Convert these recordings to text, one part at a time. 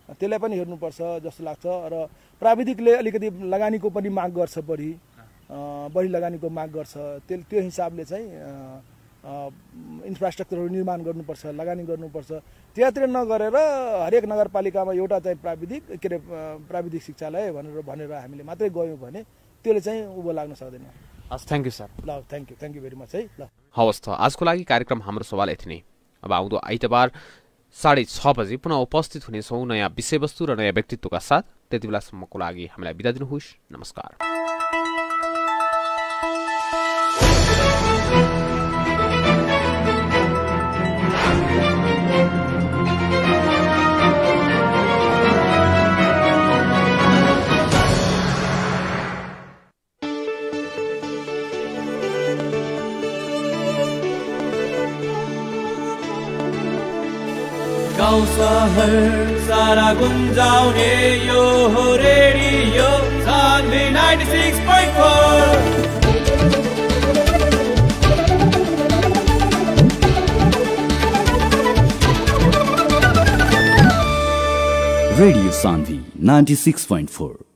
त्यसलाई पनि हेर्नुपर्छ जस्तो लाग्छ। र प्राविधिकले अलिकति लगानीको पनि माग गर्छ, बढी लगानीको माग गर्छ। त्यो हिसाबले चाहिँ इन्फ्रास्ट्रक्चरहरू निर्माण गर्नुपर्छ, लगानी गर्नुपर्छ। त्यहाँतिर नगरेर हरेक नगरपालिकामा एउटा चाहिँ प्राविधिक शिक्षालय भनेर हामीले मात्रै गयौँ भने त्यसले चाहिँ उँभो लाग्न सक्दैन। हस्, थ्याङ्क यू सर। ल, थ्याङ्क यू भेरी मच है। ल हवस् त, आजको लागि कार्यक्रम हाम्रो सवाल यति नै। अब आउँदो आइतबार 6:30 बजे पुनः उपस्थित हुनेछौँ नयाँ विषयवस्तु र नयाँ व्यक्तित्वका साथ। त्यति बेलासम्मको लागि हामीलाई बिदा दिनुहोस्। नमस्कार। गाउँ सहर सारा गुन्जाउने यो हो रेडियो सान्वी 96.4। रेडियो सान्वी 96.4।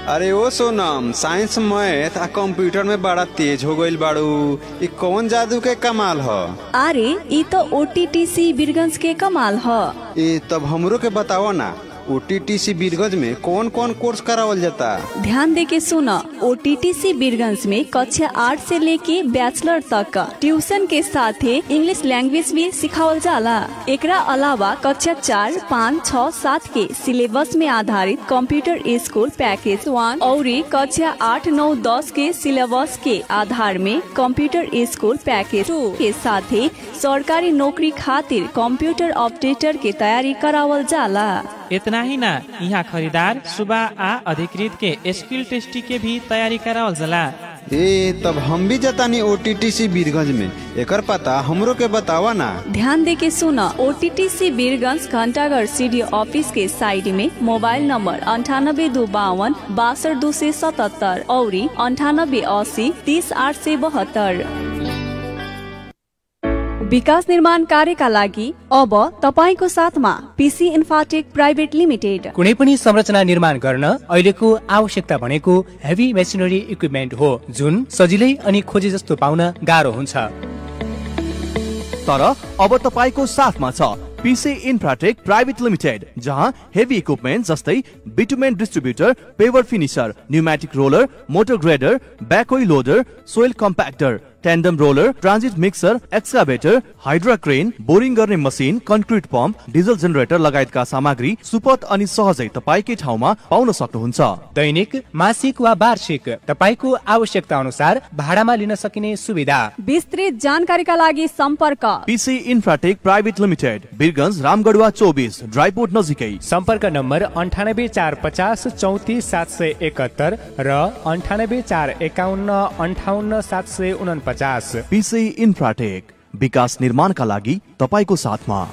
अरे ओ सोनम, साइंस मैथ आ कंप्यूटर में बड़ा तेज हो गईल बाड़ू। ई कौन जादू के कमाल ह? अरे ई तो OTTC बीरगंज के कमाल ह। ए तब हमरो के बताओ ना, OTTC बीरगंज में कौन कौन कोर्स करावल जाता? ध्यान दे के सुना, OTTC बीरगंज में कक्षा 8 से लेके बैचलर तक का ट्यूशन के साथ ही इंग्लिश लैंग्वेज भी सिखावल जाला। एकरा अलावा कक्षा 4, 5, 6, 7 के सिलेबस में आधारित कंप्यूटर स्कूल पैकेज 1 और कक्षा 8, 9, 10 के सिलेबस के आधार में कंप्यूटर स्कूल पैकेज 2 के साथ ही सरकारी नौकरी खातिर कंप्यूटर ऑपरेटर के तैयारी करावल जाला। इतना ही ना, यहाँ खरीदार सुबह आ अधिकृत के स्किल टेस्टी के भी तैयारी करावल जाला। ए तब हम भी जतानी OTTC बीरगंज में, एकर पता हमरो के बतावा ना। ध्यान दे के सुना, OTTC बीरगंज घंटाघर CD ऑफिस के साइड में मोबाइल नंबर 9852 62277 और 9880 30872। विकास निर्माण कार्यका लागि अब तपाईको साथमा PC इन्फाटेक प्राइभेट लिमिटेड। कुनै पनि संरचना निर्माण गर्न अहिलेको आवश्यकता भनेको हेभी मेसिनरी इक्विपमेन्ट हो, जुन सजिलै अनि खोजे जस्तो पाउन गाह्रो हुन्छ। तर अब तपाईको साथमा छ PC इन्फ्राटेक प्राइभेट लिमिटेड, जहाँ हेभी इक्विपमेन्ट जस्तै bitumen distributor, paver finisher, pneumatic roller, motor grader, backhoe loader, soil compactor, tandem roller, transit mixer, excavator, hydra crane, boring गर्ने machine, concrete pump, diesel generator लगायतका सामग्री सुपथ अनि सहजै तपाईकै ठाउँमा pound सक्नुहुन्छ। दैनिक, मासिक वा वार्षिक तपाईको आवश्यकता अनुसार भाडामा लिन सकिने सुविधा। विस्तृत जानकारीका लागि सम्पर्क PC Infratech private limited, Birgunj Ramgadhwa 24, dry port नजिकै। सम्पर्क नम्बर 9845 34 771 र 9845 58 749। PC इन्फ्राटेक, विकास निर्माणका लागि तपाईको साथमा।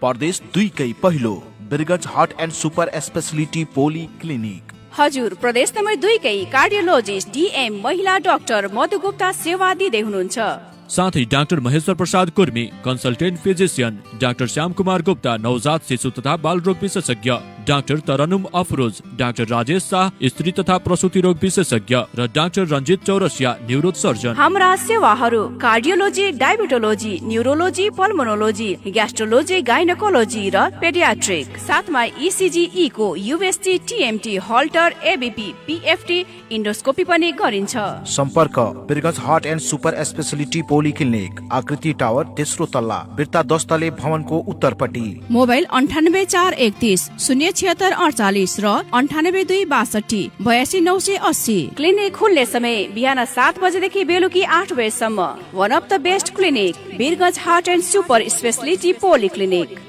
प्रदेश 2 कै पहिलो Birgunj heart and super speciality poli clinic. हजुर, प्रदेश नम्बर 2 कै कार्डियोलोजिस्ट DM महिला डाक्टर मधु गुप्ता सेवा दिँदै हुनुहुन्छ। साथै doctor Maheshwar Prasad Kurmi consultant physician, doctor Shyam Kumar Gupta नवजात शिशु तथा बाल रोग विशेषज्ञ, डाक्टर तरनुम अफरोज, डाक्टर राजेश शाह स्त्री तथा प्रसूति रोग विशेषज्ञ र doctor Ranjit Chaurasia neurosurgeon. हाम्रा सेवाहरू कार्डियोलोजी, डायबिटोलोजी, न्यूरोलोजी, पल्मोनोलोजी, ग्यास्ट्रोलोजी, गाइनकोलोजी र पेडियाट्रिक, साथमा ECG, echo, UST, TMT, Holter, ABP, PFT, endoscopy पनि गरिन्छ। सम्पर्क Birgunj heart and super speciality poli clinic, Akriti tower, तेस्रो तल्ला, बिर्ता 10 तले भवनको उत्तरपट्टि। मोबाइल 984130 07648 र 9826 82980। क्लिनिक खुल्ने समय बिहान 7 बजेदेखि बेलुकी 8 बजेसम्म। One of the best clinic, Birgunj heart and super speciality poli clinic.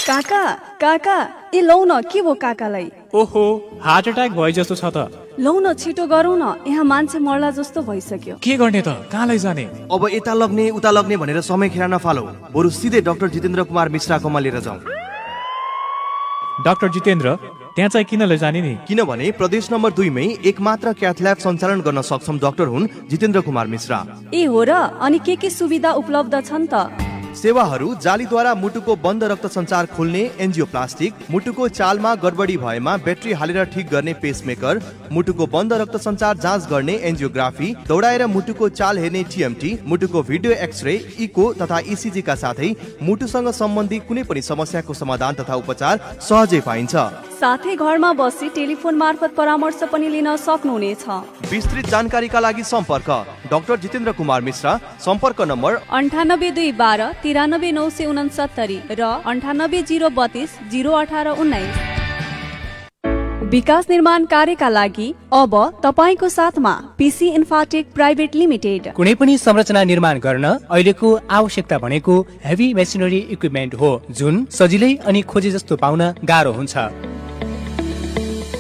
काका काका, ए लौ न, के भो काकालाई? ओहो, हार्ट अट्याक भयो जस्तो छ त। लौ न, छिटो गरौ न, यहाँ मान्छे मर्ला जस्तो भइसक्यो। के गर्ने त, कहाँ लैजाने? अब यता लग्ने उता लग्ने भनेर समय खेर नफालौ, बरु सिधै डाक्टर जितेन्द्र कुमार मिश्राकोमा लिएर जाउँ। डाक्टर जितेन्द्र, त्यहाँ चाहिँ किन लैजाने नि? किनभने प्रदेश नम्बर 2 मै एकमात्र क्याथ ल्याब सञ्चालन गर्न सक्षम डाक्टर हुन् जितेन्द्र कुमार मिश्रा। ए हो र, अनि के सुविधा उपलब्ध छन् त? सेवाहरू जालीद्वारा मुटुको बन्द रक्त सञ्चार खोल्ने एन्जियोप्लास्टिक, मुटुको चालमा गडबडी भएमा ब्याट्री हालेर ठिक गर्ने पेसमेकर, मुटुको बन्द रक्त सञ्चार जाँच गर्ने एन्जियोग्राफी, दौडाएर मुटुको चाल हेर्ने टिएमटी, मुटुको भिडियो एक्सरे, इको तथा इसिजी का साथै मुटुसँग सम्बन्धी कुनै पनि समस्याको समाधान तथा उपचार सहजै पाइन्छ। साथै घरमा बसी टेलिफोन मार्फत परामर्श पनि लिन सक्नुहुनेछ। विस्तृत जानकारीका लागि सम्पर्क डाक्टर जितेन्द्र कुमार मिश्रा, सम्पर्क नम्बर 9812 93969 र 9802 01819। विकास निर्माण कार्यका लागि अब तपाईको साथमा पीसी इन्फ्राटेक प्राइभेट लिमिटेड। कुनै पनि संरचना निर्माण गर्न अहिलेको आवश्यकता भनेको हेभी मेसिनरी इक्विपमेन्ट हो, जुन सजिलै अनि खोजे जस्तो पाउन गाह्रो हुन्छ।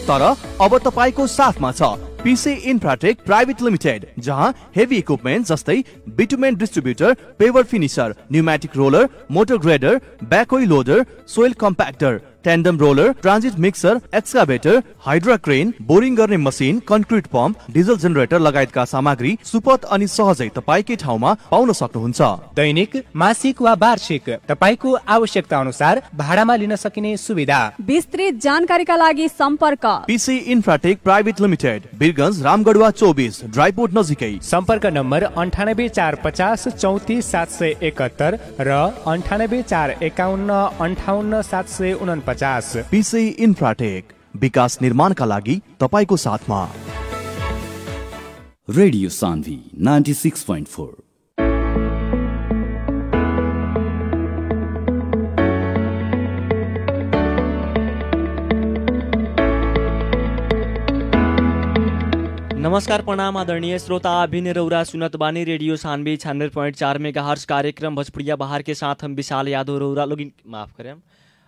तर अब तपाईको साथमा छ पीसी इन्फ्राटेक प्राइभेट लिमिटेड, जहाँ हेभी इक्विपमेन्ट जस्तै bitumen distributor, paver finisher, pneumatic roller, motor grader, backhoe loader, soil compactor, tandem roller, transit mixer, excavator, hydra crane, boring गर्ने machine, concrete pump, diesel generator लगायतका सामग्री सुपथ अनि सहजै तपाईकै ठाउँमा pound सक्नुहुन्छ। दैनिक, मासिक वा वार्षिक तपाईको आवश्यकता अनुसार भाडामा लिन सकिने सुविधा। विस्तृत जानकारीका लागि सम्पर्क पीसी Infratech private limited, Birgunj रामगढवा 24, dry port नजिकै। सम्पर्क नम्बर 9845 34 771 र 9845 58 749। पीसी इन्फ्राटेक, विकास निर्माणका लागि तपाईको साथमा। रेडियो सान्वी 96.4। नमस्कार, प्रणाम आदरणीय श्रोता, अभिनय रौरा सुनत बानी रेडियो सानवी 96.4 मेगाहर्ट्ज कार्यक्रम भोजपुरिया बाहर के साथ हम विशाल यादव रौरा लोग माफ करें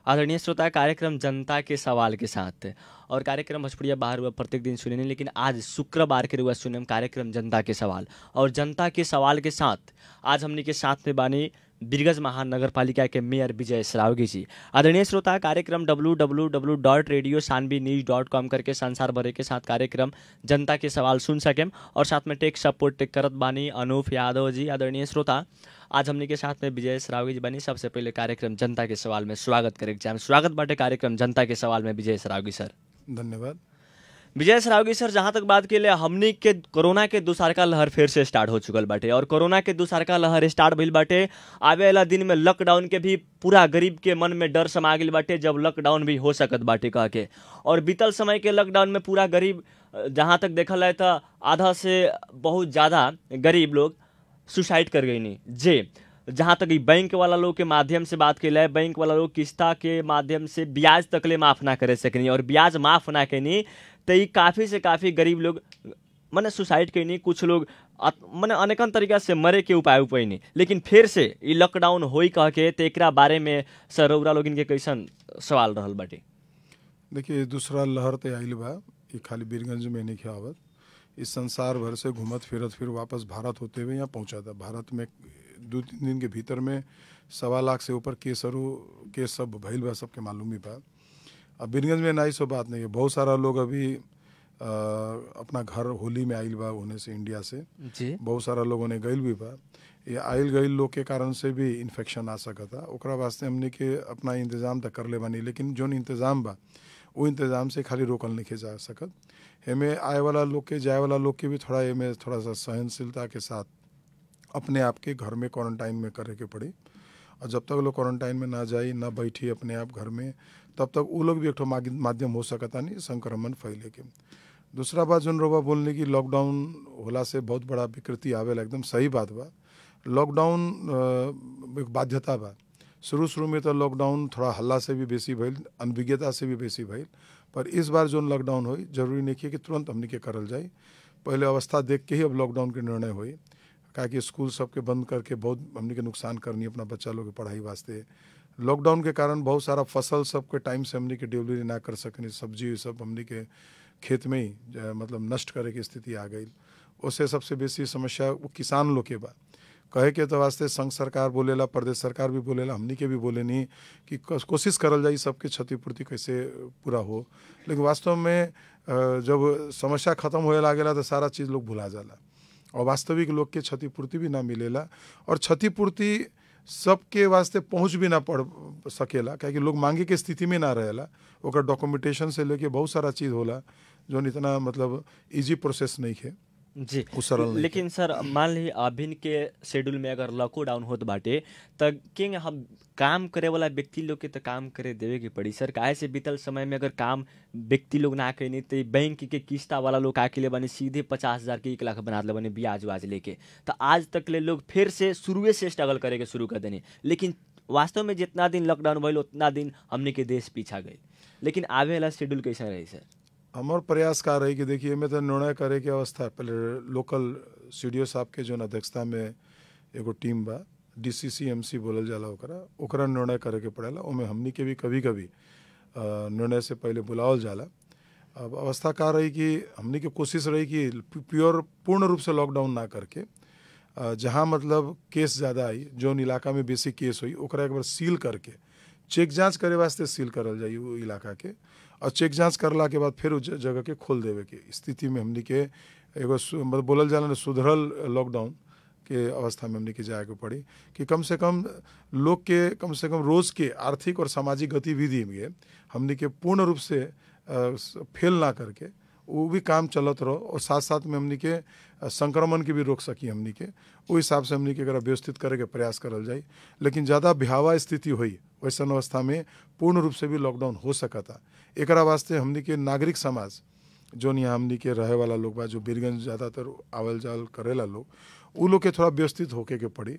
आदरणीय श्रोता, कार्यक्रम जनता के सवाल के साथ और कार्यक्रम भोजपुरिया बाहर हुआ प्रत्येक दिन सुने, लेकिन आज शुक्रवार के रुआ सुने कार्यक्रम जनता के सवाल। और जनता के सवाल के साथ आज हमने के साथ में बानी बिरगंज महानगर पालिका के मेयर विजय सरावगी जी। आदरणीय श्रोता, कार्यक्रम www.radiosanvinews.com करके संसार भरे के साथ कार्यक्रम जनता के सवाल सुन सकें और साथ में टेक सपोर्ट टेक करत बानी अनूप यादव जी। आदरणीय श्रोता, आज हमने के साथ में विजय सरावगी जी बनी। सबसे पहले कार्यक्रम जनता के सवाल में स्वागत करें। स्वागत बाटे कार्यक्रम जनता के सवाल में विजय सरावगी सर। धन्यवाद विजय सरावगी सर। जहाँ तक बात के लिए हमने के कोरोना के दूसरका लहर फिर से स्टार्ट हो चुकल बाटे और कोरोना के दूसरका लहर स्टार्ट भइल बाटे। आवे वाला दिन में लॉकडाउन के भी पूरा गरीब के मन में डर समा गइल बाटे, जब लॉकडाउन भी हो सकत बाटे कह के। और बीतल समय के लॉकडाउन में पूरा गरीब, जहाँ तक देखल है तो आधा से बहुत ज़्यादा गरीब लोग सुसाइड कर गई नहीं जे। जहाँ तक बैंक वाला लोग के माध्यम से बात के लिए, बैंक वाला लोग किस्ता के माध्यम से ब्याज तकले माफ़ ना करे सकनी और ब्याज माफ़ ना करनी तो ये काफ़ी से काफ़ी गरीब लोग मैंने सुसाइड करनी। कुछ लोग मैंने अनेकन तरीका से मरे के उपाय नहीं, लेकिन फिर से ये लॉकडाउन होई कह के तो एक बारे में सरौरा लोग इनके कैसन सवाल रहल बाटे। देखिए, दूसरा लहर तो आइल बा, ये खाली बीरगंज में नहीं आवत, इस संसार भर से घूमत फिरत फिर वापस भारत होते हुए यहाँ पहुँचा था। भारत में 2-3 दिन के भीतर में 1.25 लाख से ऊपर केस सब भइल बा, सबके मालूम ही बा। अब बीरगंज में नाई सो बात नहीं है, बहुत सारा लोग अभी अपना घर होली में आइल बा होने से इंडिया से जी। बहुत सारा लोगों ने गइल भी बा। ये आइल गइल लोग के कारण से भी इन्फेक्शन आ सकता, ओकरा वास्ते हमने के अपना इंतजाम तक कर ले बानी, लेकिन जो इंतजाम बा वो इंतजाम से खाली रोकल नहीं जा सकत। हमें आए वाला लोग के जाए वाला लोग के भी थोड़ा सा सहनशीलता के साथ अपने आप के घर में क्वारंटाइन में करे के पड़ी। और जब तक लोग क्वारंटाइन में ना जाई ना बैठी अपने आप घर में, तब तक वो लोग भी एक माध्यम हो सकता नहीं संक्रमण फैले के। दूसरा बात जो रोबा बोलने की लॉकडाउन होला से बहुत बड़ा विकृति आवेला, एकदम सही बात बा। लॉकडाउन एक बाध्यता बा। शुरू में तो लॉकडाउन थोड़ा हल्ला से भी बेसी भइल, अनभिज्ञता से भी बेसी भइल, पर इस बार जो लॉकडाउन हुई जरूरी नहीं है कि तुरंत हमने के करल जाए, पहले अवस्था देख के ही अब लॉकडाउन के निर्णय हुई। क्या कि स्कूल सबके बंद करके बहुत हमने के नुकसान करनी अपना बच्चा लोग के पढ़ाई वास्ते। लॉकडाउन के कारण बहुत सारा फसल सबके टाइम से हमने के डिलीवरी ना कर सकनी, सब्जी सब हमने के खेत में ही मतलब नष्ट करे की स्थिति आ गई। उससे सबसे बेसी समस्या वो किसान लोग के बा। कहे के तो वास्ते संघ सरकार बोलेला, प्रदेश सरकार भी बोलेला, हमनी के भी बोले नहीं कि कोशिश करल जाए सबके क्षतिपूर्ति कैसे पूरा हो, लेकिन वास्तव में जब समस्या खत्म होए लागेला तो सारा चीज़ लोग भुला जाला और वास्तविक लोग के क्षतिपूर्ति भी ना मिलेला। और क्षतिपूर्ति सबके वास्ते पहुँच भी ना पड़ सकेला, काहे कि लोग मांगे के स्थिति में ना रहेला। ओकर डॉक्यूमेंटेशन से लेके बहुत सारा चीज़ होला जो इतना मतलब इजी प्रोसेस नहीं है जी। सरल लेकिन सर मान ली अभिन के शेड्यूल में अगर लॉकडाउन होत बाटे त किंग हम काम करे वाला व्यक्ति लोग के तो काम करे देवे के पड़ी सर। काहे से बीतल समय में अगर काम व्यक्ति लोग ना करें तो बैंक के किस्ता वाला लोग आके ले बने सीधे 50,000 के 1 लाख बना ले बने ब्याज वाज लेके। तो आज तक ले लोग फिर से शुरुए से स्ट्रगल करे के शुरू कर देने। लेकिन वास्तव में जितना दिन लॉकडाउन भइल उतना दिन हमने के देश पीछा गए। लेकिन आवे वाला शेड्यूल कैसा रही सर? हमार प्रयास का रही कि देखिए में तो निर्णय करे के अवस्था पहले लोकल CDO साहब के जो अध्यक्षता में एगो टीम बा DCC-MC बोलल जाला ओकरा निर्णय करे के पड़ेला। ओमे हमनी के भी कभी कभी निर्णय से पहले बुलावल जाला। अब अवस्था का रही कि हमनी के कोशिश रही कि पूर्ण रूप से लॉकडाउन ना करके जहाँ मतलब केस ज़्यादा आई जोन इलाका में बेसी केस हुई ओकरा एक बार सील करके चेक जांच करे वास्ते सील करल जाई वो इलाका के, और चेक जांच करला के बाद फिर उस जगह के खोल देवे के स्थिति में हमनी के एगो मतलब बोलल जाला ना सुधरल लॉकडाउन के अवस्था में हमनी के जाए के पड़ी कि कम से कम लोग के कम से कम रोज़ के आर्थिक और सामाजिक गतिविधि में हमनी के पूर्ण रूप से फेल ना करके वो भी काम चलत रहो और साथ साथ में हमनी के संक्रमण के भी रोक सकी हमनी के वो हिसाब से हमनी के अगर व्यवस्थित करे के प्रयास करल जाए। लेकिन ज़्यादा भयावह स्थिति हुई वैसन अवस्था में पूर्ण रूप से भी लॉकडाउन हो सकता। एक वास्ते हमनी के नागरिक समाज जो यहाँ हमनी के रहे वाला लोग बा जो बीरगंज ज़्यादातर आवल जाल करेला लोग वो लोग के थोड़ा व्यवस्थित होके के पड़ी।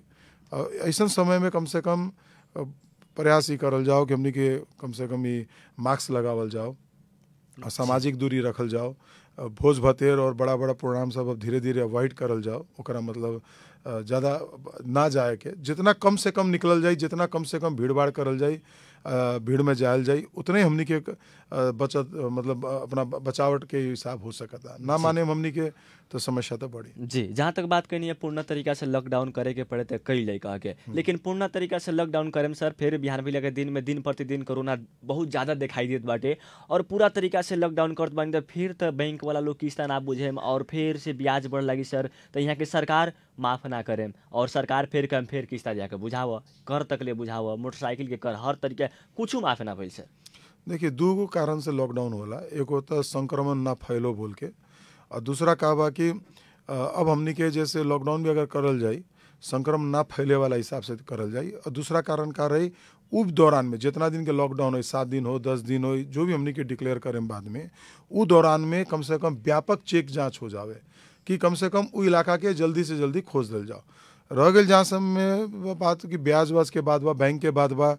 ऐसा समय में कम से कम प्रयास ही करल जाओ कि हमनी के कम से कम ही मास्क लगावल जाओ, सामाजिक दूरी रखल जाओ, भोज भतेर और बड़ा बड़ा प्रोग्राम सब अब धीरे धीरे अवॉइड करल जाओ। ओकरा मतलब ज़्यादा ना जाए के जितना कम से कम निकलल जाए, जितना कम से कम भीड़ भाड़ करल जाए, भीड़ में जायल जाए उतने हमनी के बचत मतलब अपना बचावट के हिसाब हो सकता। ना माने हमनी के तो समस्या तो बड़ी जी। जहाँ तक बात करनी है पूर्ण तरीका से लॉकडाउन करे के पड़े तो कई ले कह के, लेकिन पूर्ण तरीका से लॉकडाउन करे में सर फिर बिहार में लगे दिन में दिन प्रतिदिन कोरोना बहुत ज़्यादा दिखाई देत बाटे और पूरा तरीका से लॉकडाउन करत बानी तो फिर तो बैंक वाला लोग किस्ता ना बुझे और फिर से ब्याज बढ़ लगी सर। तो यहाँ के सरकार माफ़ ना करें और सरकार फिर कम फिर किस्ता जाके बुझाव कर तक ले बुझाव मोटरसाइकिल के कर हर तरीके कुछ माफ़ ना भइल सर। देखिए दो कारण से लॉकडाउन होला, एक होता है संक्रमण ना फैलो बोल के, और दूसरा का बा कि अब हमनी के जैसे लॉकडाउन भी अगर करल जाए संक्रमण ना फैले वाला हिसाब से करल जाए। और दूसरा कारण का रही उप दौरान में जितना दिन के लॉकडाउन हो 7 दिन हो 10 दिन हो जो भी हमनी के डिक्लेयर करें बाद में वो दौरान में कम से कम व्यापक चेक जाँच हो जावे कि कम से कम वो इलाका के जल्दी से जल्दी खोज दिल जाओ। रह गई जहाँ सब में बात कि ब्याज वाज के बाद बा बैंक के बाद बा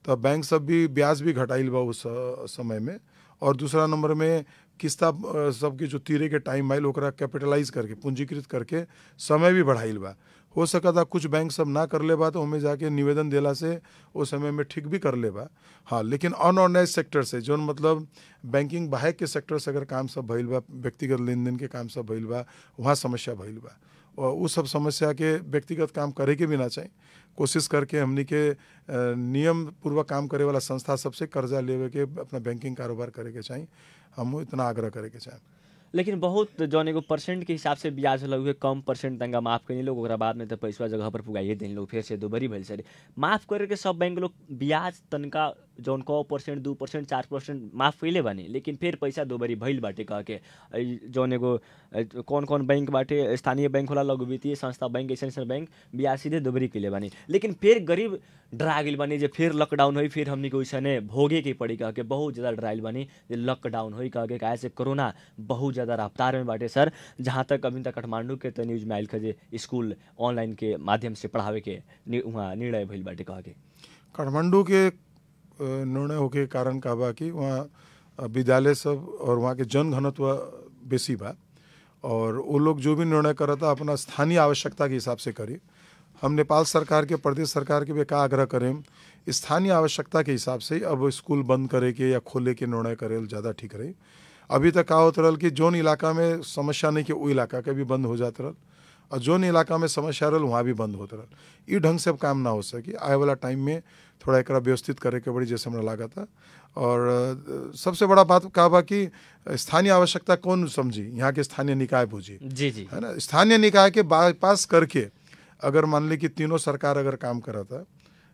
तो बैंक सब भी ब्याज भी घटाइल बा उस समय में, और दूसरा नंबर में किस्ता सबके जो तीरे के टाइम आइल ओकरा कैपिटलाइज करके पूंजीकृत करके समय भी बढ़ाइल बा। हो सकता कुछ बैंक सब ना कर ले बा तो हमें जाके निवेदन देला से उस समय में ठीक भी कर ले बा। हाँ, लेकिन अनऑर्गेनाइज सेक्टर से जो मतलब बैंकिंग बाहर के सेक्टर से अगर काम सब भइल बा, व्यक्तिगत लेन देन के काम सब भइल बा, वहाँ समस्या भइल बा और उस सब समस्या के व्यक्तिगत काम करे के भी ना चाहिए। कोशिश करके हमनी के नियम पूर्वक काम करे वाला संस्था सबसे कर्जा लेवे के अपना बैंकिंग कारोबार करे के चाहिए, हम इतना आग्रह करे के चाहिए। लेकिन बहुत जौन एगो परसेंट के हिसाब से ब्याज लगे कम परसेंट तंगा माफ़ करनी लोग ओकरा बाद में तो पैसा जगह पर पुगाइए दें लोग फिर से दोबारी भइल सर माफ़ करे के सब बैंक लोग ब्याज तनका जौन 1% 2% 4% माफ़ कैले बानी, लेकिन फिर पैसा दोबारी भइल बाटे कह के जौन एगो कौन कौन बैंक बाटे स्थानीय बैंक होला लघु वित्तीय संस्था बैंक ऐसे बैंक ब्याज सीधे दोबारी कैले बानी। लेकिन फिर गरीब डरा गई बानी जे फिर लॉकडाउन हुई फिर हमनी को वैसे भोगे के पड़ी कह के बहुत ज़्यादा डराइल बानी जे लॉकडाउन हुई कह के काहे से कोरोना बहुत ज़्यादा रफ्तार में बाटे सर। जहाँ तक अभी तक काठमांडू के तो न्यूज़ में आयल जे स्कूल ऑनलाइन के माध्यम से पढ़ावे के वहाँ निर्णय भइल बाटे कह के। काठमांडू के निर्णय होके कारण का बा कि वहाँ विद्यालय सब और वहाँ के जन घनत्व बेसी बा और वो लोग जो भी निर्णय करता अपना स्थानीय आवश्यकता के हिसाब से करी। हम नेपाल सरकार के प्रदेश सरकार के भी का आग्रह करें स्थानीय आवश्यकता के हिसाब से अब स्कूल बंद करे के या खोले के निर्णय करे ज़्यादा ठीक रही। अभी तक का होत रहल कि जोन इलाका में समस्या नहीं कि वो इलाका के भी बंद हो जात रहल और जोन इलाका में समस्या रहल वहाँ भी बंद होत रहल। ये ढंग से अब काम ना हो सके, आए वाला टाइम में थोड़ा एक व्यवस्थित करे के बड़ी जैसे हमरा लगा था। और सबसे बड़ा बात का बा कि स्थानीय आवश्यकता कौन समझी, यहाँ के स्थानीय निकाय बुझी जी जी है ना। स्थानीय निकाय के बाईपास करके अगर मान ली कि तीनों सरकार अगर काम करा था,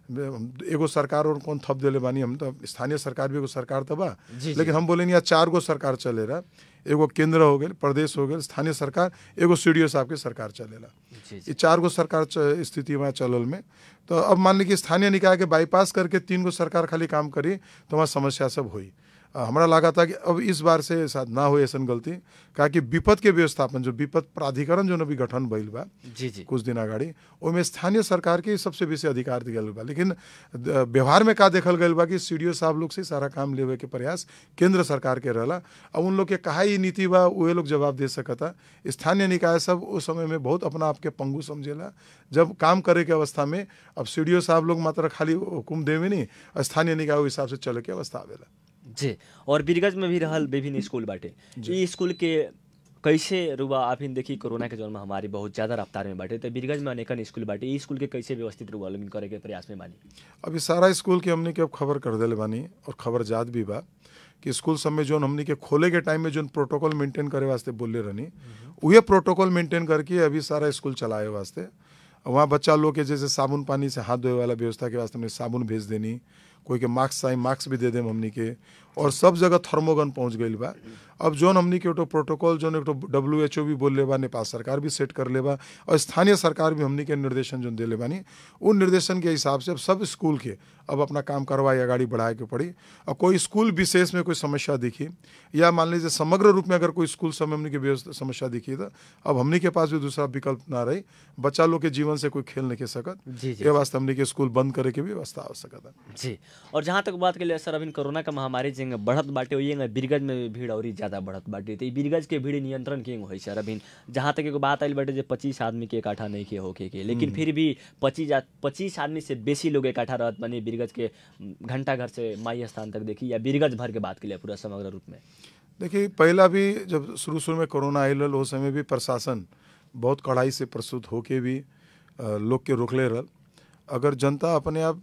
एगो सरकार और कौन थप देले बानी, हम तो स्थानीय सरकार भी एगो सरकार तो बा, लेकिन हम बोले नहीं 4 गो सरकार चले रहा, एगो केंद्र हो गए, प्रदेश हो गए, स्थानीय सरकार, एगो CDO साहब के सरकार चलेला। ये 4 गो सरकार स्थिति में चलल में, तो अब मान ली कि स्थानीय निकाय के बाईपास करके 3 गो सरकार खाली काम करी तो वहाँ समस्या सब हुई। हमारा लगा था कि अब इस बार से साथ ना हो ऐसा गलती, कहा कि विपद के व्यवस्थापन जो विपद प्राधिकरण जो अभी गठन भइल बा कुछ दिन अगाडि, ओमें स्थानीय सरकार के सबसे बेसी अधिकार दिया बा, लेकिन व्यवहार में का देखल गई बा कि CDO साहब लोग से सारा काम लेवे के प्रयास केंद्र सरकार के रहला। अब उन लोग के कहा ही नीति बा वे लोग जवाब दे सकता। स्थानीय निकाय सब उस समय में बहुत अपना आपके पंगु समझेला जब काम करे के अवस्था में। अब CDO साहब लोग मात्र खाली हुकुम देवे नहीं, स्थानीय निकाय हिसाब से चले के अवस्था आवेला जी। और बीरगंज में भी रहल विभिन्न स्कूल बाटे, ये स्कूल के कैसे रुआ अभी देखी कोरोना के जौन महामारी बहुत ज्यादा रफ्तार में बाटे, तो बीरगंज में अनेकन स्कूल बाटे, ये स्कूल के कैसे व्यवस्थित रुआ लोग करे के प्रयास में बानी? अभी सारा स्कूल के हमने के अब खबर कर देले बानी और खबर जात भी बा कि स्कूल सब में जोन हमने के खोले के टाइम में जोन प्रोटोकॉल मेंटेन करे वास्ते बोले रहनी, वही प्रोटोकॉल मेंटेन करके अभी सारा स्कूल चलाए वास्ते। वहाँ बच्चा लोग के जैसे साबुन पानी से हाथ धोए वाला व्यवस्था के वास्ते हमने साबुन भेज देनी, कोई के मास्क चाहिए मास्क भी दे देम हमनी के, और सब जगह थर्मोगन पहुँच गई बा। अब जोन हमनी के एक प्रोटोकॉल जोन एक WHO भी बोल ले बा, नेपाल सरकार भी सेट कर ले बा, और स्थानीय सरकार भी हमनी के निर्देशन जो दे ले बानी, उन निर्देशन के हिसाब से अब सब स्कूल के अब अपना काम करवाए आगाड़ी बढ़ाए के पड़ी। और कोई स्कूल विशेष में कोई समस्या दिखी या मान लीजिए समग्र रूप में अगर कोई स्कूल समय हमनी के समस्या दिखी तो अब हमनी के पास भी दूसरा विकल्प ना रही, बच्चा लोग के जीवन से कोई खेल नहीं के सकत, ये वास्ते हमनी के स्कूल बंद करे के भी व्यवस्था हो सकता जी। और जहाँ तक बात के लिए सर, अभी कोरोना का महामारी जिंग बढ़त बाटे वही बीरगंज में भीड़ और ज्यादा बढ़त बाटे, तो बीरगंज के भीड़ नियंत्रण के हो सर? अभी जहाँ तक एगो बात आई बाटे 25 आदमी के इकट्ठा नहीं के होके के, लेकिन फिर भी 25 आदमी से बेसी लोग इकट्ठा रहत बनी बीरगंज के घंटा घर से माई स्थान तक देखी, या बीरगंज भर के बात के लिए पूरा समग्र रूप में देखिए। पहला भी जब शुरू में कोरोना आयल उस समय भी प्रशासन बहुत कड़ाई से प्रस्तुत होके भी लोग के रोकले रहल। अगर जनता अपने आप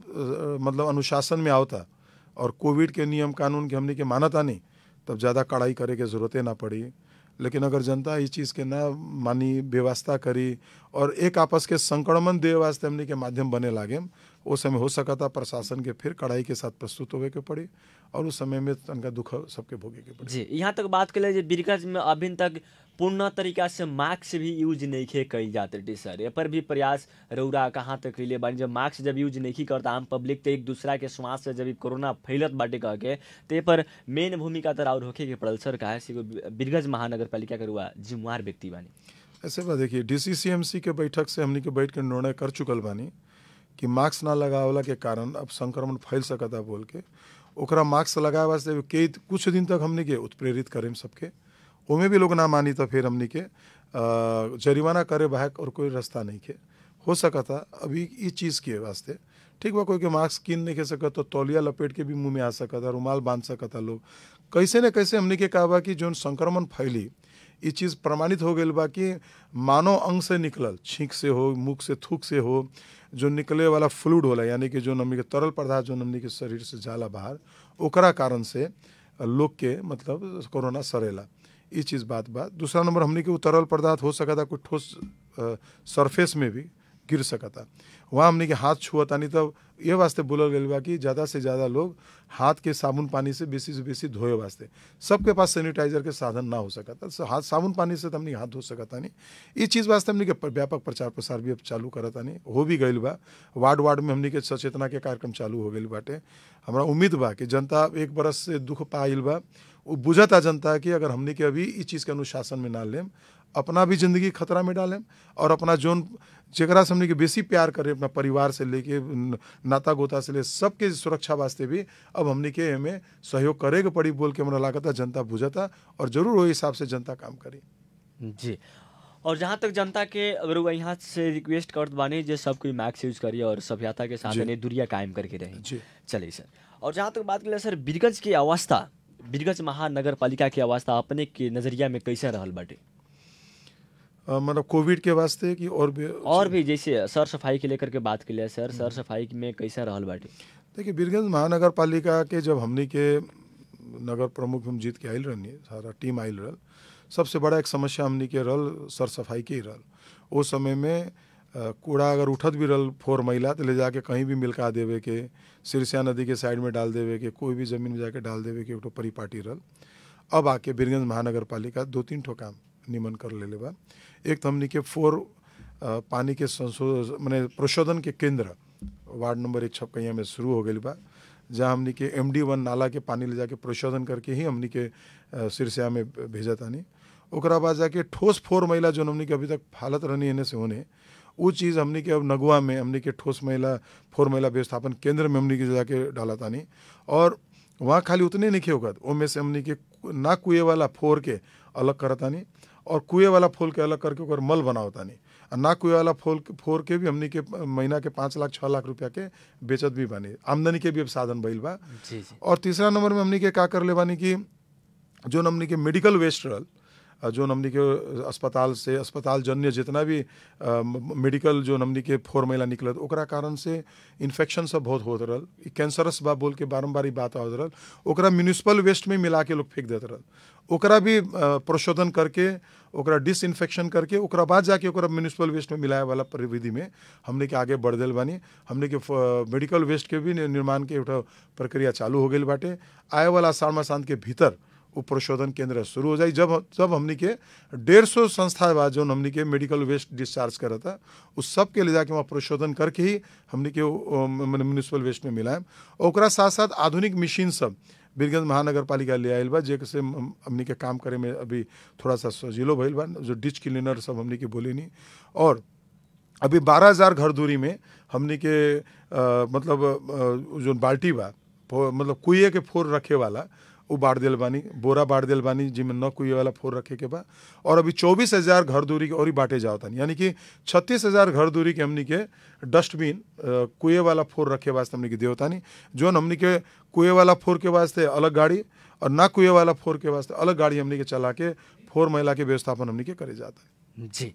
मतलब अनुशासन में आवता और कोविड के नियम कानून के हमने के मानता नहीं, तब ज़्यादा कड़ाई करे के ज़रूरतें ना पड़ी। लेकिन अगर जनता इस चीज़ के ना मानी, व्यवस्था करी और एक आपस के संक्रमण दे वास्ते हमने के माध्यम बने लागे, उस समय हो सका था प्रशासन के फिर कड़ाई के साथ प्रस्तुत होवे के पड़ी और उस समय में तनका दुख सबके भोगे के पड़ी। जी, यहाँ तक बात के लिए बीरगंज में अभी तक पूर्ण तरीका से मास्क भी यूज नहीं खे कही जाते सर, ये पर भी प्रयास रौरा कहाँ तक कैले बानी? जब मास्क जब यूज नहीं करता आम पब्लिक तो एक दूसरा के श्वास से जब कोरोना फैलत बाटे कह के, ते पर मेन भूमिका तो और होके के पड़ल सर। काहे से बीरगंज महानगर पालिका के रुआ जिम्मेवार व्यक्ति बानी? ऐसे बात देखिए, DCCMC के बैठक से हमने के बैठ के निर्णय कर चुकल बानी कि मास्क ना लगावला के कारण अब संक्रमण फैल सकता बोल के, ओकरा मास्क लगाए वास्ते कुछ दिन तक हमने के उत्प्रेरित करें सबके, उमें भी लोग ना मानी तो फिर हमने के जरिमाना करे बाहर और कोई रास्ता नहीं के हो सका था। अभी इस चीज़ के वास्ते ठीक बा, कोई के मास्क किन नहीं के सकता तो तौलिया लपेट के भी मुंह में आ सकता, रुमाल बांध सकता लोग। कैसे न कैसे हमने के कहा बा कि जो संक्रमण फैली ये चीज़ प्रमाणित हो गई बा कि मानव अंग से निकलल, छींक से हो, मुख से, थूक से हो, जो निकले वाला फ्लूइड होला यानी कि जो हमने के तरल पदार्थ जो हमने के शरीर से जाला बाहर, ओकरा कारण से लोग के मतलब कोरोना सरेला, ये चीज़ बात। दूसरा नंबर हमने के तरल पदार्थ हो सकता कोई ठोस सरफेस में भी गिर सकता, वहाँ हमने के हाथ छुअता नहीं, तब ये वास्ते बोलल गई बा कि ज़्यादा से ज़्यादा लोग हाथ के साबुन पानी से बेसी धोए वास्ते। सबके पास सैनिटाइजर के साधन ना हो सकता, हाथ साबुन पानी से तो हमने हाथ धो सकता नहीं। ये चीज़ वास्ते हमने के व्यापक प्रचार प्रसार भी अब चालू करता नहीं, हो भी गई बा। वार्ड में हमने के सचेतना के कार्यक्रम चालू हो गई बाटे। हमारा उम्मीद बा कि जनता एक बरस से दुख पाइल बा, वो बुझता जनता कि अगर हमने के अभी इस चीज़ के अनुशासन में ना लेम, अपना भी जिंदगी खतरा में डालें और अपना जोन जरा से हमने के बेसी प्यार करे, अपना परिवार से लेके नाता गोता से ले सबके सुरक्षा वास्ते भी अब हमने के हमें सहयोग करे के पड़ी बोल के हमरा लागता जनता बुझता और जरूर वो हिसाब से जनता काम करी। जी, और जहाँ तक जनता के अगर यहाँ से रिक्वेस्ट करत बानी जे सब कोई मास्क यूज करिए और सभ्यता के साथ दूरिया कायम करके रही। चलिए सर, और जहाँ तक बात करें सर बीरगंज की अवस्था, बीरगंज महानगर पालिका की अवस्था अपने के नजरिया में कैसे रहल बाटे? मतलब कोविड के वास्ते कि और भी जैसे सर सफाई के लेकर के बात के लिए सर सफाई में कैसे रहल बाटे? देखिए, बीरगंज महानगर पालिका के जब हमने के नगर प्रमुख हम जीत के आयल रहनी, सारा टीम आयल रहल, सबसे बड़ा एक समस्या हमने के रहल सर सफाई के ही रहल। उस समय में कूड़ा अगर उठत भी रहल 4 मैला तो ले जाके कहीं भी मिलका देवे के, सिरसिया नदी के साइड में डाल देवे के, कोई भी जमीन में जाके डाल देवे के, एक ठो परिपाटी रहल। अब आके बीरगंज महानगर पालिका 2-3 ठो काम निमन कर ले बा। एक तो हमनी के 4 पानी के संशोधन माने प्रशोधन के केंद्र वार्ड नंबर 1 छपकैया में शुरू हो गई बा, जहाँ हमनी के MD1 नाला के पानी ले जाके प्रशोधन करके ही हमनी के सिरसिया में भेजा तानी। ओकरा बाद जाके ठोस 4 मैला जो हमनी के अभी तक हालत रहनी एने से होने, वो चीज़ हमनी के अब नगुआ में हमनी के ठोस मैला 4 मैला व्यवस्थापन केंद्र में हमनी के जाके डाला तानी। और वहाँ खाली उतने नहीं होगा, उनमें से हमनी के ना कुएँ वाला फोर के अलग करतानी और कुएँ वाला फोल के अलग करके ओकर मल बनावतानी। और ना कुएँ वाला फोर के भी हमनी के महीना के 5 लाख 6 लाख रुपया के बेचत भी बानी, आमदनी के भी अब साधन भइल बा। और तीसरा नंबर में हमनी के का कर ले बानी कि जो हमनी के मेडिकल वेस्ट रहल, जो हमनी के अस्पताल जन्य जितना भी मेडिकल जो हमनी के 4 मैला निकलत, ओकरा कारण से इन्फेक्शन सब बहुत होत रहल, कैंसरस बा बोल के बारम्बार बात आवत रहल, ओकरा म्यूनिसिपल वेस्ट में मिला के लोग फेंक देत रहल। ओकरा भी प्रशोधन करके ओकरा डिसइंफेक्शन करके ओकरा बाद जाके ओकरा म्यूनिसिपल वेस्ट में मिलाए वाला परिविधि में हमने के आगे बढ़ दिल बानी। हमने के मेडिकल वेस्ट के भी निर्माण के एउटा प्रक्रिया चालू हो गई बाटे। आए वाला आषाढ़ मासांत के भीतर वो प्रशोधन केंद्र शुरू हो जाए। जब हमनी के 150 संस्था बा जो हमनी के मेडिकल वेस्ट डिस्चार्ज करता, उस सब के ले जाके वहाँ प्रशोधन करके ही हमनी के म्यूनिसिपल वेस्ट में मिलाएम। ओकरा साथ साथ आधुनिक मशीन सब बीरगंज महानगर पालिका ले आयल बा, जेसे हमनी के काम करे में अभी थोड़ा सा सजीलो भइल बा। जो डिच क्लीनर सब हमनी के बोले नहीं। और अभी 12,000 घर दूरी में हमनी के मतलब जो बाल्टी बा मतलब कुएँ के फोर रखे वाला वो बाढ़ दिल बानी, बोरा बाढ़ दिल बानी जिसमें न कुएँ वाला फोर रखे के बा। और अभी 24,000 घर दूरी के और ही बांटे जाओ तानी, यानी कि 36,000 घर दूरी के हमनी के डस्टबिन कुएँ वाला फोर रखे वास्ते हमनी के देवतानी। जो हमनी के कुएँ वाला फोर के वास्ते अलग गाड़ी और ना कुएँ वाला फोर के वास्ते अलग गाड़ी हमनी के चला के 4 मैला के व्यवस्थापन हमनी के करे जाता है जी।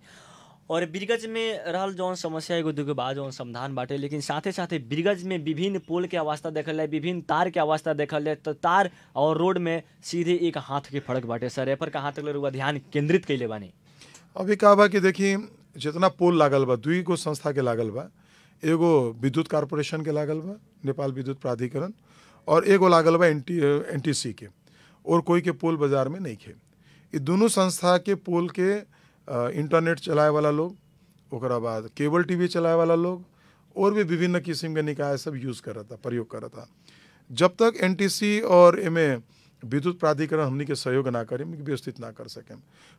और बीरगंज में रहल जौन समस्या एगो दूगो बा जौन समाधान बाटे, लेकिन साथे साथे बीरगंज में विभिन्न पोल के अवस्था देखल जाए, विभिन्न तार के अवस्था देखल जाए, तो तार और रोड में सीधे एक हाथ के फर्क बाटे। सर ए पर कहाँ तक लोग ध्यान केंद्रित कैले बानी? अभी का बा कि देखिए जितना पोल लागल बा 2 गो संस्था के लागल बा, एगो विद्युत कॉर्पोरेशन के लागल बा नेपाल विद्युत प्राधिकरण, और एगो लागल बा NTC के, और कोई के पोल बाजार में नहीं खे। ये दोनों संस्था के पोल के इंटरनेट चलाए वाला लोग, ओकरा बाद केबल टीवी चलाए वाला लोग और भी विभिन्न किस्म के निकाय सब यूज़ करता, प्रयोग करता। जब तक NTC और एमे विद्युत प्राधिकरण हमनी के सहयोग ना करें, व्यवस्थित ना कर सकें।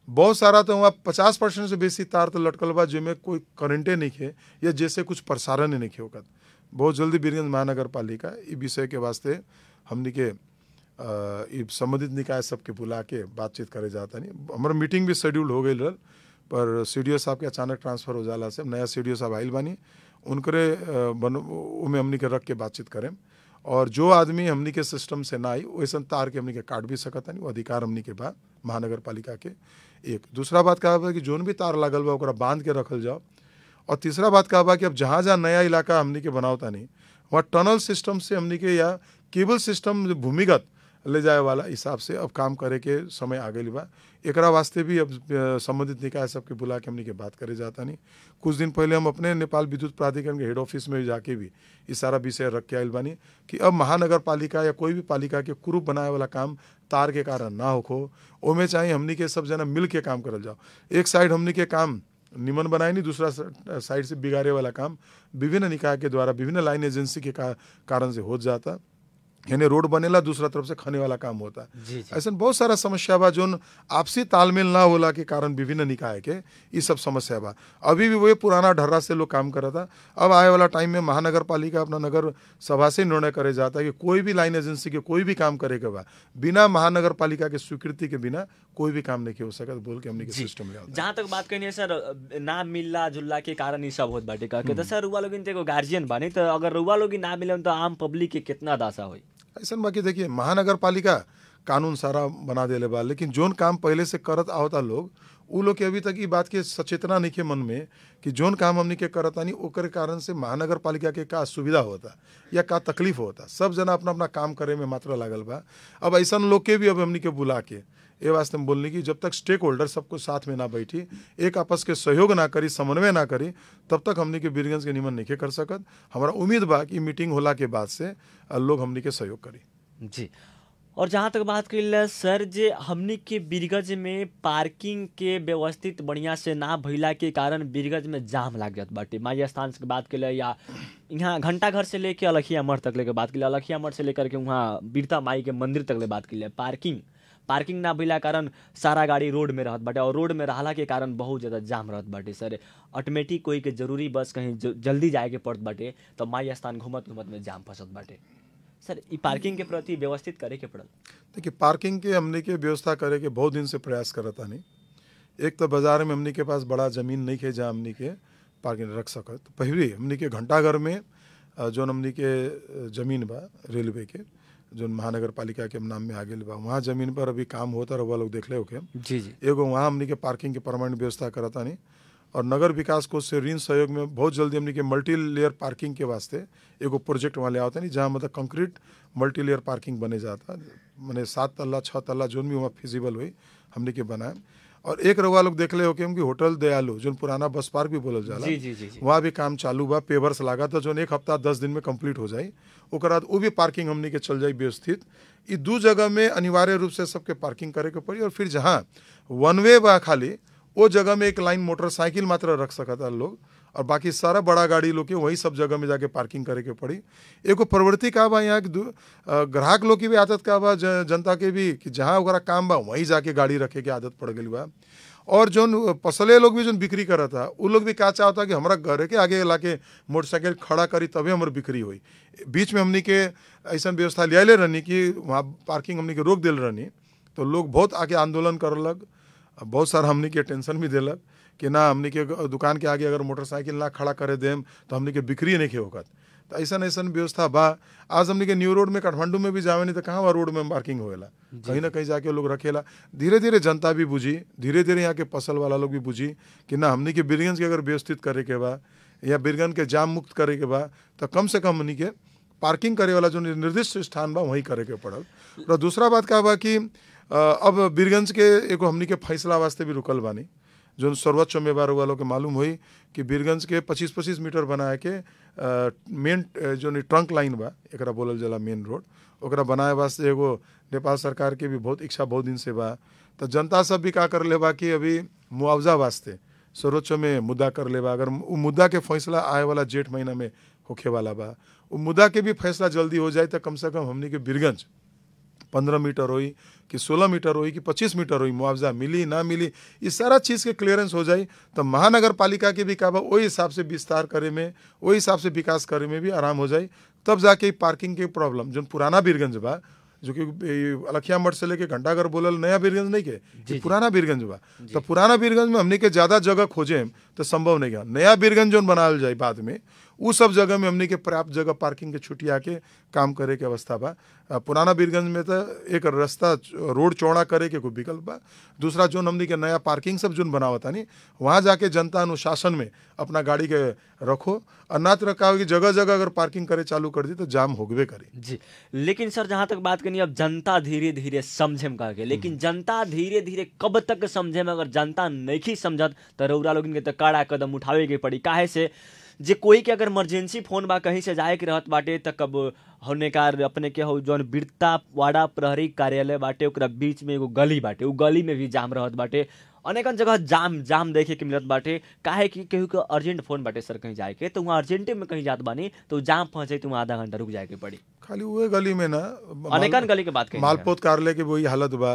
बहुत सारा तो वहाँ 50% से बेसी तार तो लटकल बा जिसमें कोई करेंटे नहीं खे या जैसे कुछ प्रसारण नहीं खे होकर। बहुत जल्दी बीरगंज महानगर पालिका इस विषय के वास्ते हमनी के संबंधित निकाय सबके बुला के बातचीत करे जाता नहीं। हमारा मीटिंग भी शेड्यूल हो गई रहल, पर CDO साहब के अचानक ट्रांसफर हो जाला से नया CDO साहब आइल बानी, उनकरे उमें हमनी के रख के बातचीत करें। और जो आदमी हमनी के सिस्टम से ना आई वैसा तार के हमनी के काट भी सकता नहीं, वो अधिकार हमनी के बा महानगर पालिका के। एक दूसरा बात कहा बा कि जोन भी तार लागल बा ओकरा बांध के रखल जाओ। और तीसरा बात कहा बा कि अब जहाँ जहाँ नया इलाका हमनी के बनावता नहीं, वहाँ टनल सिस्टम से हमनी के या केबल सिस्टम भूमिगत ले जाए वाला हिसाब से अब काम करे के समय आ गई बा। एकरा वास्ते भी अब संबंधित निकाय सबके बुला के हमनी के बात करे जाता नहीं। कुछ दिन पहले हम अपने नेपाल विद्युत प्राधिकरण के हेड ऑफिस में जाके भी इस सारा विषय रख के आयल बानी कि अब महानगर पालिका या कोई भी पालिका के कुरूप बनाए वाला काम तार के कारण ना हो, ओमे चाहिए हमनी के सब जना मिल के काम करल जाओ। एक साइड हमनी के काम निमन बनाए नहीं, दूसरा साइड से बिगाड़े वाला काम विभिन्न निकाय के द्वारा विभिन्न लाइन एजेंसी के कारण से हो जाता, यानी रोड बनेला दूसरा तरफ से खाने वाला काम होता। ऐसा बहुत सारा समस्या बा जो आपसी तालमेल ना होला के कारण विभिन्न निकाय के ये सब समस्या बा। अभी भी वही पुराना ढर्रा से लोग काम कर था। अब आए वाला टाइम में महानगर पालिका अपना नगर सभा से निर्णय करे जाता है कि कोई भी लाइन एजेंसी के कोई भी काम करे के बा बिना महानगर पालिका के स्वीकृति के बिना कोई भी काम नहीं हो सकता बोल के हमने के सिस्टम ले। जहाँ तक बात करनी है सर ना मिलला जुलला के कारण ये सब होत बाटे का तो सर रुआ लोगिन तो गार्जियन बानी, तो अगर रुआ लोगिन ना मिले तो आम पब्लिक के कितना दासा होई? ऐसा बाकी देखिए महानगर पालिका कानून सारा बना देले बा, लेकिन जोन काम पहले से करत आवता लोग उ लोग के अभी तक ये बात के सचेतना नहीं के मन में कि जोन काम हमनी के करता नहीं ओकर कारण से महानगर पालिका के का सुविधा होता या का तकलीफ होता। सब जना अपना अपना काम करे में मात्र लागल बा। अब ऐसा लोग के भी अब हमनी के बुला के ये वास्ते हम बोलने की जब तक स्टेक होल्डर सबको साथ में ना बैठी, एक आपस के सहयोग ना करी, समन्वय ना करी, तब तक हमनी के बीरगंज के निमन नहीं कर सकत। हमारा उम्मीद बा कि मीटिंग होला के बाद से लोग हमनी के सहयोग करी। जी, और जहाँ तक बात करें सर, जे हमनी के बीरगंज में पार्किंग के व्यवस्थित बढ़िया से ना भइला के कारण बीरगंज में जाम लाग जात बाटे। माई स्थान से बात के या यहाँ घंटा घर से लेके अलखिया मठ तक लेके बात के लिए, अलखिया मठ से लेकर के वहाँ बीरता माई के मंदिर तक ले बात के लिए, पार्किंग ना भइला कारण सारा गाड़ी रोड में रहत बाटे, और रोड में रहला के कारण बहुत ज़्यादा जाम रहत बाटे। सर ऑटोमेटिक कोई के जरूरी बस कहीं जल्दी जाए के पड़त बाटे तो माई स्थान घूमत में जाम फंसत बाटे। सर ई पार्किंग के प्रति व्यवस्थित करे के पड़ल। देखिए पार्किंग के हमने के व्यवस्था करे के बहुत दिन से प्रयास करता नहीं। एक तो बाजार में हमने के पास बड़ा जमीन नहीं है जहाँ हमने के पार्किंग रख सकत। पहले हमने के घंटाघर में जो हमने के जमीन बा रेलवे के जो महानगर पालिका के नाम में आ गई बा, वहाँ जमीन पर अभी काम होता रहा लोग देख ले होके। जी जी, एगो वहाँ हमने के पार्किंग के परमानेंट व्यवस्था करता नहीं, और नगर विकास कोष से ऋण सहयोग में बहुत जल्दी हमने के मल्टी लेयर पार्किंग के वास्ते एगो प्रोजेक्ट वहाँ ले आता नहीं, जहाँ मतलब कंक्रीट मल्टी लेयर पार्किंग बने जाता, मैंने 7 तल्ला 6 तल्ला जो भी वहाँ फिजिबल हुई हमने के बनाए। और एक रउआ लोग देख ले हो कि हम होटल दयालु जो पुराना बस पार्क भी बोलल जाला, जी जी जी जी, वहाँ भी काम चालू बा, पेवर्स लगा था जो 1 हफ्ता 10 दिन में कंप्लीट हो जाए। ओकर बाद वो भी पार्किंग हमने के चल जाए व्यवस्थित। ये 2 जगह में अनिवार्य रूप से सबके पार्किंग करे के पड़ी, और फिर जहाँ वन वे बा खाली वो जगह में एक लाइन मोटरसाइकिल मात्र रख सकता लोग, और बाकी सारा बड़ा गाड़ी लोग के वही सब जगह में जाके पार्किंग करे के पड़ी। एगो प्रवृत्ति का बा यहाँ ग्राहक लोग की भी आदत का बा, जनता के भी, कि जहाँ ओकरा काम बा वहीं जाके गाड़ी रखे के आदत पड़ गई बा। और जो पसले लोग भी जो बिक्री करत था वो लोग भी क्या चाहता कि हमारा घर के आगे ला के मोटरसाइकिल खड़ा करी तभी हमारी बिक्री हुई। बीच में हमनी के ऐसा व्यवस्था लिया रहनी कि वहाँ पार्किंग हमनी के रोक दिल रहनी, तो लोग बहुत आगे आंदोलन करलक, बहुत सारा हमनी के टेंशन भी दिलक कि ना हमनी के दुकान के आगे अगर मोटरसाइकिल ना खड़ा करे देम तो हमनी के बिक्री नहीं के होगत। तो ऐसा व्यवस्था बा। आज हमनी के न्यू रोड में काठमांडू में भी जावे नहीं तो कहाँ वहाँ रोड में पार्किंग होएला, कहीं ना कहीं जाके लोग रखेला। धीरे धीरे जनता भी बुझी, धीरे धीरे यहाँ के फसल वाला लोग भी बुझी कि ना हमनी के बीरगंज के अगर व्यवस्थित करे के बा या बीरगंज के जाम मुक्त करे के बा तो कम से कम हमनी के पार्किंग करे वाला जो निर्दिष्ट स्थान बा वहीं करे के पड़ल। और दूसरा बात का बा कि अब बीरगंज के एगो हमनी के फैसला वास्ते भी रुकल बानी, जो सर्वोच्च में बार वालों के मालूम हुई कि बीरगंज के 25-25 मीटर बनाए के मेन जो ट्रंक लाइन बा एकरा बोलल जाला मेन रोड, ओकरा बनाए वास्ते एगो नेपाल सरकार के भी बहुत इच्छा बहुत दिन से बा। तो जनता सब भी का कर ले बा कि अभी मुआवजा वास्ते सर्वोच्च में मुद्दा कर ले बा। अगर वो मुद्दा के फैसला आए वाला जेठ महीना में होखे वाला बा, वो मुद्दा के भी फैसला जल्दी हो जाए तो कम से कम हमनी के बीरगंज 15 मीटर होई कि 16 मीटर होई कि 25 मीटर होई, मुआवजा मिली ना मिली, इस सारा चीज़ के क्लियरेंस हो जाए तो महानगर पालिका के भी काबा वही हिसाब से विस्तार करे में, वही हिसाब से विकास करे में भी आराम हो जाए। तब जाके पार्किंग के प्रॉब्लम जो पुराना बीरगंज बा, जो कि अलखिया मठ से लेके घंटाघर बोलल नया बीरगंज नहीं के पुराना बीरगंज बा, तो पुराना बीरगंज में हमने के ज़्यादा जगह खोजे तो संभव नहीं है। नया बीरगंज जो बनाल जाए बाद में वो सब जगह में हमने के पर्याप्त जगह पार्किंग के छुट्टिया के काम करे के अवस्था बा। पुराना बीरगंज में तो एक रास्ता रोड चौड़ा करे के कोई विकल्प बा, दूसरा जो हमने के नया पार्किंग सब जो बनावता नहीं वहाँ जाके जनता अनुशासन में अपना गाड़ी के रखो, और ना तो रखा कि जगह जगह अगर पार्किंग करे चालू कर दी तो जाम होगवे करे। जी, लेकिन सर जहाँ तक बात करनी अब जनता धीरे धीरे समझेम कह के, लेकिन जनता धीरे धीरे कब तक समझेम? अगर जनता नहीं समझत तो रउरा लोगन के तो कड़ा कदम उठावे के पड़ी। काहे से जे कोई के अगर इमरजेंसी फोन बा कहीं से जाए के रहत बाटे त कब होने कार अपने के हो जौन बीरता वाड़ा प्रहरी कार्यालय बाटे ओकरा बीच में एगो गली बाटे, उ गली में भी जाम रहत बाटे, अनेकन जगह जाम देखे के मिलत बाटे। काहे कि केहू के अर्जेंट फोन बाटे सर कहीं जाए के, तो वहाँ अर्जेंटे में कहीं जात बानी तो जाम फंसे तो वहाँ आधा घंटा रुक जाए के पड़ी। खाली वही गली में ना अनेकन गली के बात कही, मालपोत कार्यालय के वही हालत बा।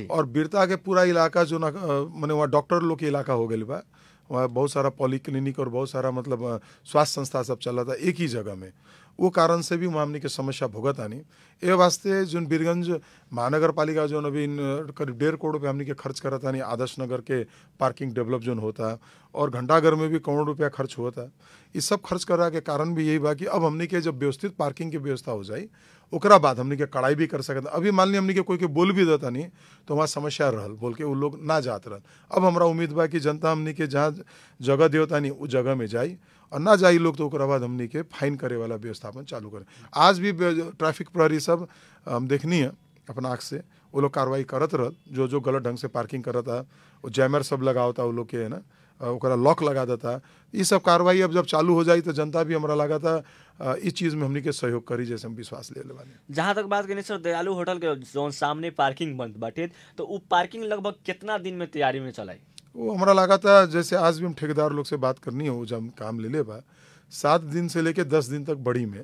और बीरता के पूरा इलाका जो ना मैंने वहाँ डॉक्टर लोग के इलाका हो गई बा, वहाँ बहुत सारा पॉलीक्लिनिक और बहुत सारा मतलब स्वास्थ्य संस्था सब चला था एक ही जगह में, वो कारण से भी वहाँ हमने की समस्या भुगत आनी। ए वास्ते जो बीरगंज महानगर पालिका जो अभी करीब 1.5 करोड़ रुपये हमने के खर्च करा था नहीं आदर्श नगर के पार्किंग डेवलप जोन होता, और घंटाघर में भी 1 करोड़ रुपया खर्च होता। इस सब खर्च करा के कारण भी यही बा कि अब हमने के जब व्यवस्थित पार्किंग की व्यवस्था हो जाए ओकरा बाद हमने के कड़ाई भी कर सकता। अभी मान ली हमने के कोई के बोल भी देता नहीं तो वहाँ समस्या रहल, बोल के वो लोग ना जात रहल। अब हमारा उम्मीद बा कि जनता हमने के जहाँ जगह देवता नहीं उस जगह में जाई, और ना जाई लोग तो ओकरा बाद हमने के फाइन करे वाला व्यवस्थापन चालू करें। आज भी ट्रैफिक प्रहरी सब हम देखनी है अपना आँख से वो लोग कार्रवाई करत रहत, जो जो गलत ढंग से पार्किंग करता वो जैमर सब लगावता वो लोग के, है ना, ओकरा लॉक लगा देता। ये सब कार्रवाई अब जब चालू हो जाई तो जनता भी हमारा लगा था इस चीज़ में हमनी के सहयोग करी, जैसे हम विश्वास ले बानी। जहाँ तक बात करें सर, दयालु होटल के जो सामने पार्किंग बंद बाटे, तो वो पार्किंग लगभग कितना दिन में तैयारी में चलाई? वो हमारा लगा था, जैसे आज भी हम ठेकेदार लोग से बात करनी हो, जब हम काम ले बा 7 दिन से लेके 10 दिन तक बड़ी में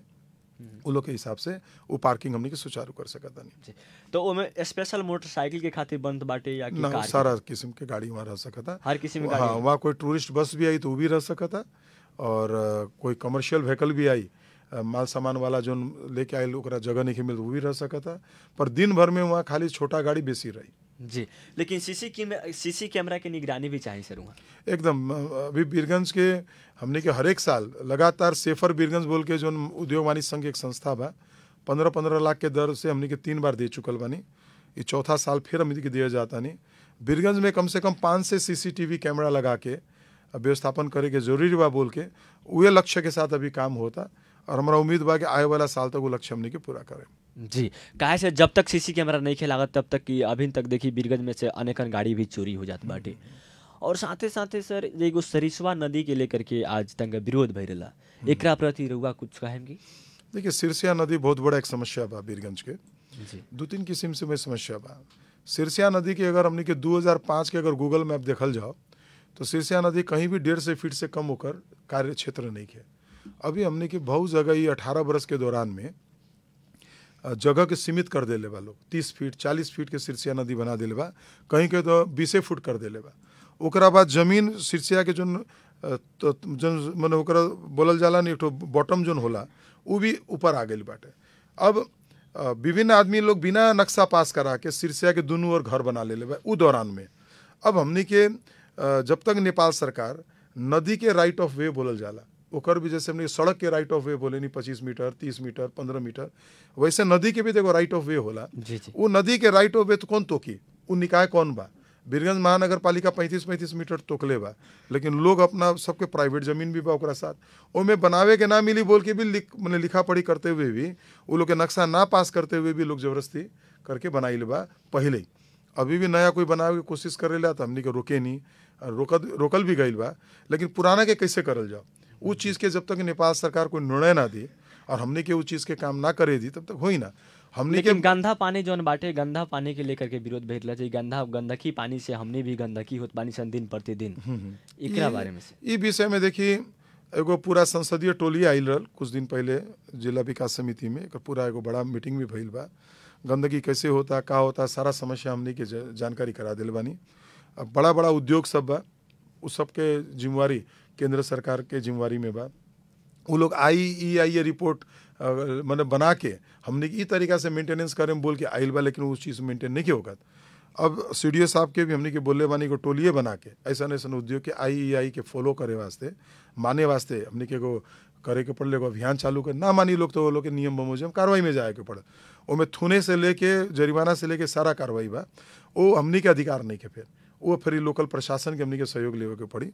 वो लोग के हिसाब से वो पार्किंग हमने के सुचारू कर सकता नहीं। तो वो स्पेशल मोटरसाइकिल के खातिर बंद बाटे या कि ना, सारा किस्म के गाड़ी वहाँ रह सकता, हर किस्म हाँ, वहाँ कोई टूरिस्ट बस भी आई तो वो भी रह सकता, और कोई कमर्शियल व्हीकल भी आई, माल सामान वाला जो लेके आए ओकरा जगह नहीं मिल वो भी रह सकता, पर दिन भर में वहाँ खाली छोटा गाड़ी बेसी रही जी। लेकिन सीसी कैमरा की निगरानी भी चाहिए सर वहाँ एकदम। अभी बीरगंज के हमने के हर एक साल लगातार सेफर बीरगंज बोल के जो उद्योग वाणिज्य संघ एक संस्था बा 15-15 लाख के दर से हमने के 3 बार दे चुकल बानी, ये चौथा साल फिर हमने के दिया जाता नहीं। बीरगंज में कम से कम 5 से CCTV कैमरा लगा के व्यवस्थापन करे के जरूरी बा बोल के वही लक्ष्य के साथ अभी काम होता, और हमारा उम्मीद बा कि आए वाला साल तक वो लक्ष्य हमने के पूरा करें जी। काहे से जब तक सीसी कैमरा नहीं खेलागत तब तक कि अभी तक देखी बीरगंज में से अनेकन गाड़ी भी चोरी हो जात बाटे। और साथे साथे सर एगो सरिस्वा नदी के लेकर के आज तक विरोध भई रहा, एकरा प्रति रउआ कुछ कहेंगे? देखिए, सिरसिया नदी बहुत बड़ा एक समस्या बा बीरगंज के जी। 2-3 किस्म से में समस्या बा। सिरसिया नदी के अगर हमने के 2005 के अगर गूगल मैप देखल जाओ तो सिरसिया नदी कहीं भी 1.5 फीट से कम होकर कार्य क्षेत्र नहीं है। अभी हमने की बहुत जगह ये 18 बरस के दौरान में जगह के सीमित कर देले बा लोग, 30 फीट 40 फीट के सिरसिया नदी बना देले बा, कहीं के तो 20 फुट कर देले बा। ओकरा बाद जमीन सिरसिया के जोन मने ओकरा बोलल जाला नहीं, तो बॉटम जोन होला वो भी ऊपर आ गई बाटे। अब विभिन्न आदमी लोग बिना नक्शा पास करा के सिरसिया के दोनों ओर घर बना ले बा उ दौरान में। अब हमने के जब तक नेपाल सरकार नदी के राइट ऑफ वे बोलल जाला, ओकर भी जैसे हमने सड़क के राइट ऑफ वे बोले नहीं 25 मीटर 30 मीटर 15 मीटर, वैसे नदी के भी देखो राइट ऑफ वे होला। वो नदी के राइट ऑफ वे तो कौन तोकी, वो निकाय कौन बा? बीरगंज महानगर पालिका 35-35 मीटर तोकले बा, लेकिन लोग अपना सबके प्राइवेट जमीन भी बा ओकरा साथ, ओमे बनावे के ना मिली बोल के भी मैंने लिखा पढ़ी करते हुए भी वो लोग के नक्शा ना पास करते हुए भी लोग जबरदस्ती करके बनाइल बा पहले ही। अभी भी नया कोई बनावे की कोशिश करेला तो हमने के रोके नहीं, रोकल भी गई बा, लेकिन पुराना के कैसे करल जाओ वो चीज़ के जब तक नेपाल सरकार कोई निर्णय ना दी और हमने के वो चीज़ के काम ना करे दी तब तक हो ही ना। हमने के गंदा पानी जौन बाटे, गंदा पानी के लेकर के विरोध भेजला चाहिए। गंदगी पानी से हमने भी गंदगी होत पानी सन दिन प्रतिदिन, एकरा बारे में ई विषय में देखिए एगो पूरा संसदीय टोली आइल रहल कुछ दिन पहले जिला विकास समिति में, एक पूरा एगो बड़ा मीटिंग भी भइल बा। गंदगी कैसे होता का होता सारा समस्या हमने के जानकारी करा दिल बानी। अब बड़ा बड़ा उद्योग सब बा, उस सब के जिम्मेवारी केंद्र सरकार के जिम्मेवारी में बा। वो लोग IEIA रिपोर्ट मैंने बना के हमने ई तरीका से मेंटेनेंस करें बोल के आइल बा, लेकिन उस चीज़ मेंटेन नहीं होगा। अब CDO साहब के भी हमने के बोले बानी को टोलिए बना के ऐसा उद्योग के IEI के फॉलो करे वास्ते माने वास्ते हमने के को करे के पड़े, एगो अभियान चालू कर ना मानी लोग तो वो लोग के नियम बमोजम कार्रवाई में जाए के पड़े। ओमें थूने से लेके जरिमाना से लेके सारा कार्रवाई बा, वो हमने के अधिकार नहीं के, फिर लोकल प्रशासन के हमने के सहयोग लेवे के पड़ी।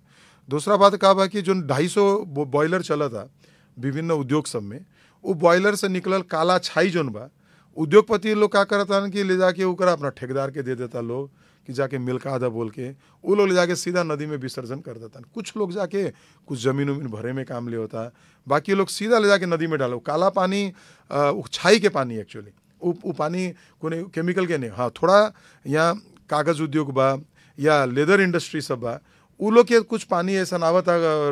दूसरा बात का बा कि जो 250 बॉयलर चला था विभिन्न उद्योग सब में, वो बॉयलर से निकलल काला छाई जोन बा उद्योगपति लोग का करता कि ले जाके ओकरा अपना ठेकेदार के दे देता लोग कि जाके मिलका आधा बोल के वो लोग ले जाके सीधा नदी में विसर्जन कर देता। कुछ लोग जाके कुछ जमीन उमीन भरे में काम ले होता, बाकी लोग सीधा ले जाके नदी में डालो। काला पानी छाई के पानी एक्चुअली वो पानी कोने केमिकल के नहीं, हाँ थोड़ा यहाँ कागज उद्योग बा या लेदर इंडस्ट्री सब बा, वो लोग के कुछ पानी ऐसा आवत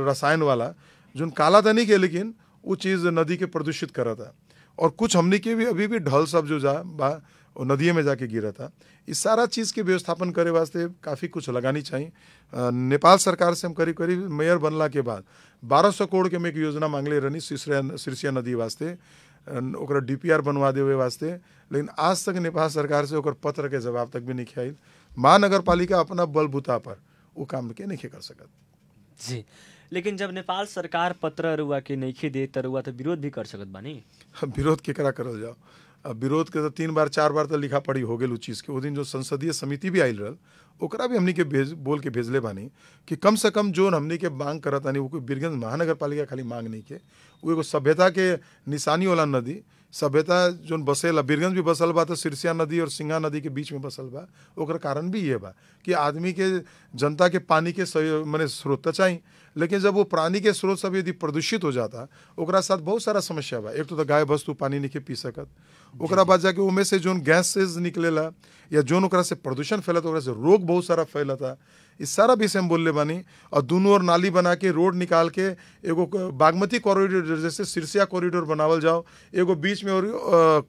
रसायन वाला जो काला था नहीं के, लेकिन वो चीज़ नदी के प्रदूषित करा था। और कुछ हमने के भी अभी भी ढल सब जो जा बा वो नदियों में जाके गिरा था। इस सारा चीज़ के व्यवस्थापन करे वास्ते काफ़ी कुछ लगानी चाहिए। नेपाल सरकार से हम करीब करीब मेयर बनला के बाद 1200 करोड़ के में एक योजना मांगले रहनी सिरसिया नदी वास्ते, ओकरा DPR बनवा देवे वास्ते, लेकिन आज तक नेपाल सरकार से ओकर पत्र के जवाब तक भी नहीं आयल। महानगर पालिका अपना बलबूता पर वो काम के नहीं कर सकत जी। लेकिन जब नेपाल सरकार पत्र रुआ के नहीं दे तरुआ तो विरोध भी कर सकत बानी। विरोध केकरा करल जाओ, अब विरोध के तो 3 बार 4 बार तो लिखा पढ़ी हो गई उस चीज़ के। वो दिन जो संसदीय समिति भी आयल रहल ओकरा भी हमनी के बोल के भेजले बानी कि कम से कम जो हमनी के मांग करत आनी वो बीरगंज महानगर पालिका खाली मांग नहीं के, वो एगो सभ्यता के निशानी वाला नदी सभ्यता जोन बसेला, बीरगंज भी बसल बा तो सिरसिया नदी और सिंगा नदी के बीच में बसल बा। ओकर कारण भी ये बा कि आदमी के, जनता के पानी के माने स्रोत तो चाहिए, लेकिन जब वो पानी के स्रोत सब यदि प्रदूषित हो जाता, ओकरा साथ बहुत सारा समस्या बा। एक तो गाय वस्तु पानी नहीं पी सकत, ओकरा बाद जाके उनमें से जोन गैसेज निकलेला या जोन ओकरा से प्रदूषण फैलता, ओकरा से रोग बहुत सारा फैलता। इस सारा विषय हम बोलले बानी। और दोनों ओर नाली बना के रोड निकाल के एगो बागमती कॉरिडोर जैसे सिरसिया कॉरिडोर बनावल जाओ, एगो बीच में और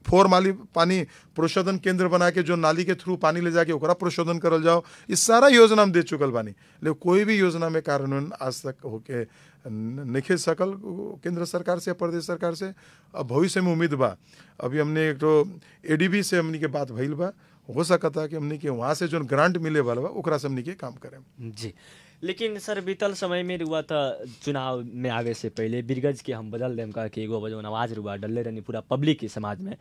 4 माली पानी प्रोशोधन केंद्र बना के जो नाली के थ्रू पानी ले जाके ओकरा प्रोशोधन करल जाओ। इस सारा योजना हम दे चुकल बानी, लेकिन कोई भी योजना में कार्यान्वयन आज तक होके नहीं सकल केंद्र सरकार से, प्रदेश सरकार से। अब भविष्य में उम्मीद बा। अभी हमने एक तो एडीबी से हमनी के बात भइल बा, हो सकता कि हमनी के वहाँ से जो ग्रांट मिले वाला बा ओकरा से हमनी के काम करें। जी, लेकिन सर बीतल समय में रुआ था चुनाव में आवे से पहले बीरगंज के हम बदल देम का कि एगो वजह आवाज रुआ डल्ले रहनी पूरा पब्लिक के समाज में,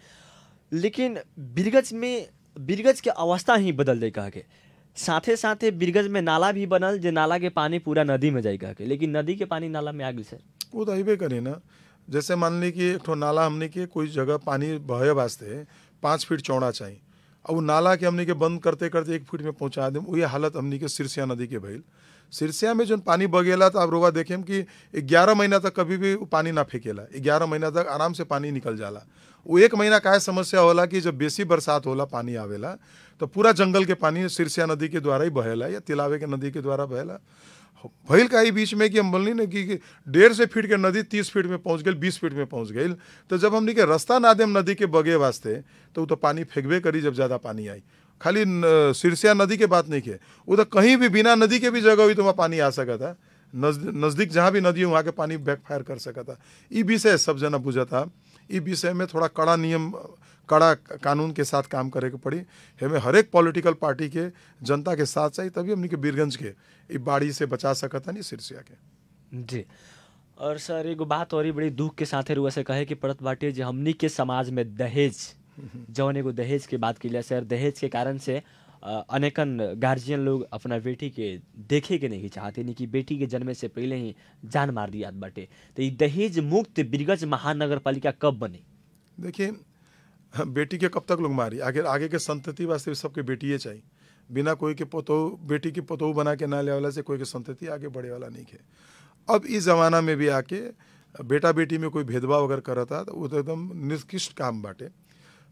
लेकिन बीरगंज के अवस्था ही बदल दे कह के। साथे साथे बीरगंज में नाला भी बनल, जे नाला के पानी पूरा नदी में जाए कह के, लेकिन नदी के पानी नाला में आ गई सर। वो तो अबे करे ना, जैसे मान ली कि एक ठो नाला हमने के कोई जगह पानी बहे वास्ते 5 फीट चौड़ा चाहिए, अब वो नाला के हमने के बंद करते करते 1 फीट में पहुंचा दें। वही हालत हमने के सिरसिया नदी के भइल। सिरसिया में जो पानी बगेला तो आप रोगा देखें कि 11 महीना तक कभी भी पानी ना फेंकेला, 11 महीना तक आराम से पानी निकल जाला। वो 1 महीना काहे समस्या होला कि जब बेसी बरसात होला, पानी आवेला तो पूरा जंगल के पानी सिरसिया नदी के द्वारा ही बहेला या तिलावे के नदी के द्वारा बहेला। भइल का ही बीच में कि हम बोलनी ना कि 1.5 फीट के नदी 30 फीट में पहुंच गई, 20 फीट में पहुंच गई। तो जब हमने के रास्ता ना देम नदी के बगे वास्ते तो वो तो पानी फेंकबे करी जब ज़्यादा पानी आई। खाली सिरसिया नदी के बात नहीं के, वो तो कहीं भी बिना नदी के भी जगह हुई तो वहाँ पानी आ सका था। नज़दीक जहाँ भी नदी है वहाँ के पानी बैकफायर कर सका था। ये विषय सब जना बुझा था। इस विषय में थोड़ा कड़ा नियम, कड़ा कानून के साथ काम करे के पड़ी। हमें हर एक पॉलिटिकल पार्टी के जनता के साथ चाहिए, तभी हमने के बीरगंज के ई बाड़ी से बचा सकता नहीं सिरसिया के। जी, और सर एगो बात और बड़ी दुख के साथ रुआ से कहे कि पड़त बाटे जे हमनी के समाज में दहेज, जौन एगो दहेज के बात की सर, दहेज के कारण से अनेकन गार्जियन लोग अपना बेटी के देखे के नहीं चाहते, नहीं कि बेटी के जन्म से पहले ही जान मार दिया बाटे। तो ये दहेज मुक्त बीरगंज महानगर पालिका कब बनी? देखिए, बेटी के कब तक लोग मारी, आगे के संतति वास्ते सबके बेटिए चाहिए। बिना कोई के पोतोह, बेटी की पोतोह बना के ना ले वाला से कोई के संतति आगे बढ़े वाला नहीं है। अब इस जमाना में भी आके बेटा बेटी में कोई भेदभाव अगर करता तो वो तो एकदम निकृष्ट काम बाटे।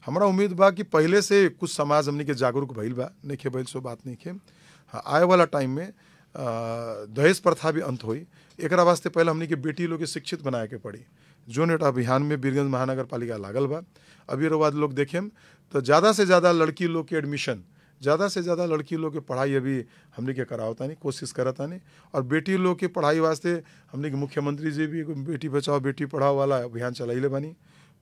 हमारा उम्मीद बा कि पहले से कुछ समाज हमने के जागरूक भइल बा, नहीं खे भइल सो बात नहीं खे। हाँ, आए वाला टाइम में दहेज प्रथा भी अंत हुई। एक वास्ते पहले हमने के बेटी लोग के शिक्षित बनाए के पड़ी। जो नेट अभियान में बीरगंज महानगर पालिका लागल बा। अभी बाद लोग देखें तो ज़्यादा से ज़्यादा लड़की लोग के एडमिशन, ज़्यादा से ज़्यादा लड़की लोग के पढ़ाई अभी हमने के करावता नहीं, कोशिश करता नहीं। और बेटी लोग के पढ़ाई वास्ते हमने के मुख्यमंत्री जी भी बेटी बचाओ बेटी पढ़ाओ वाला अभियान चलाइले बानी।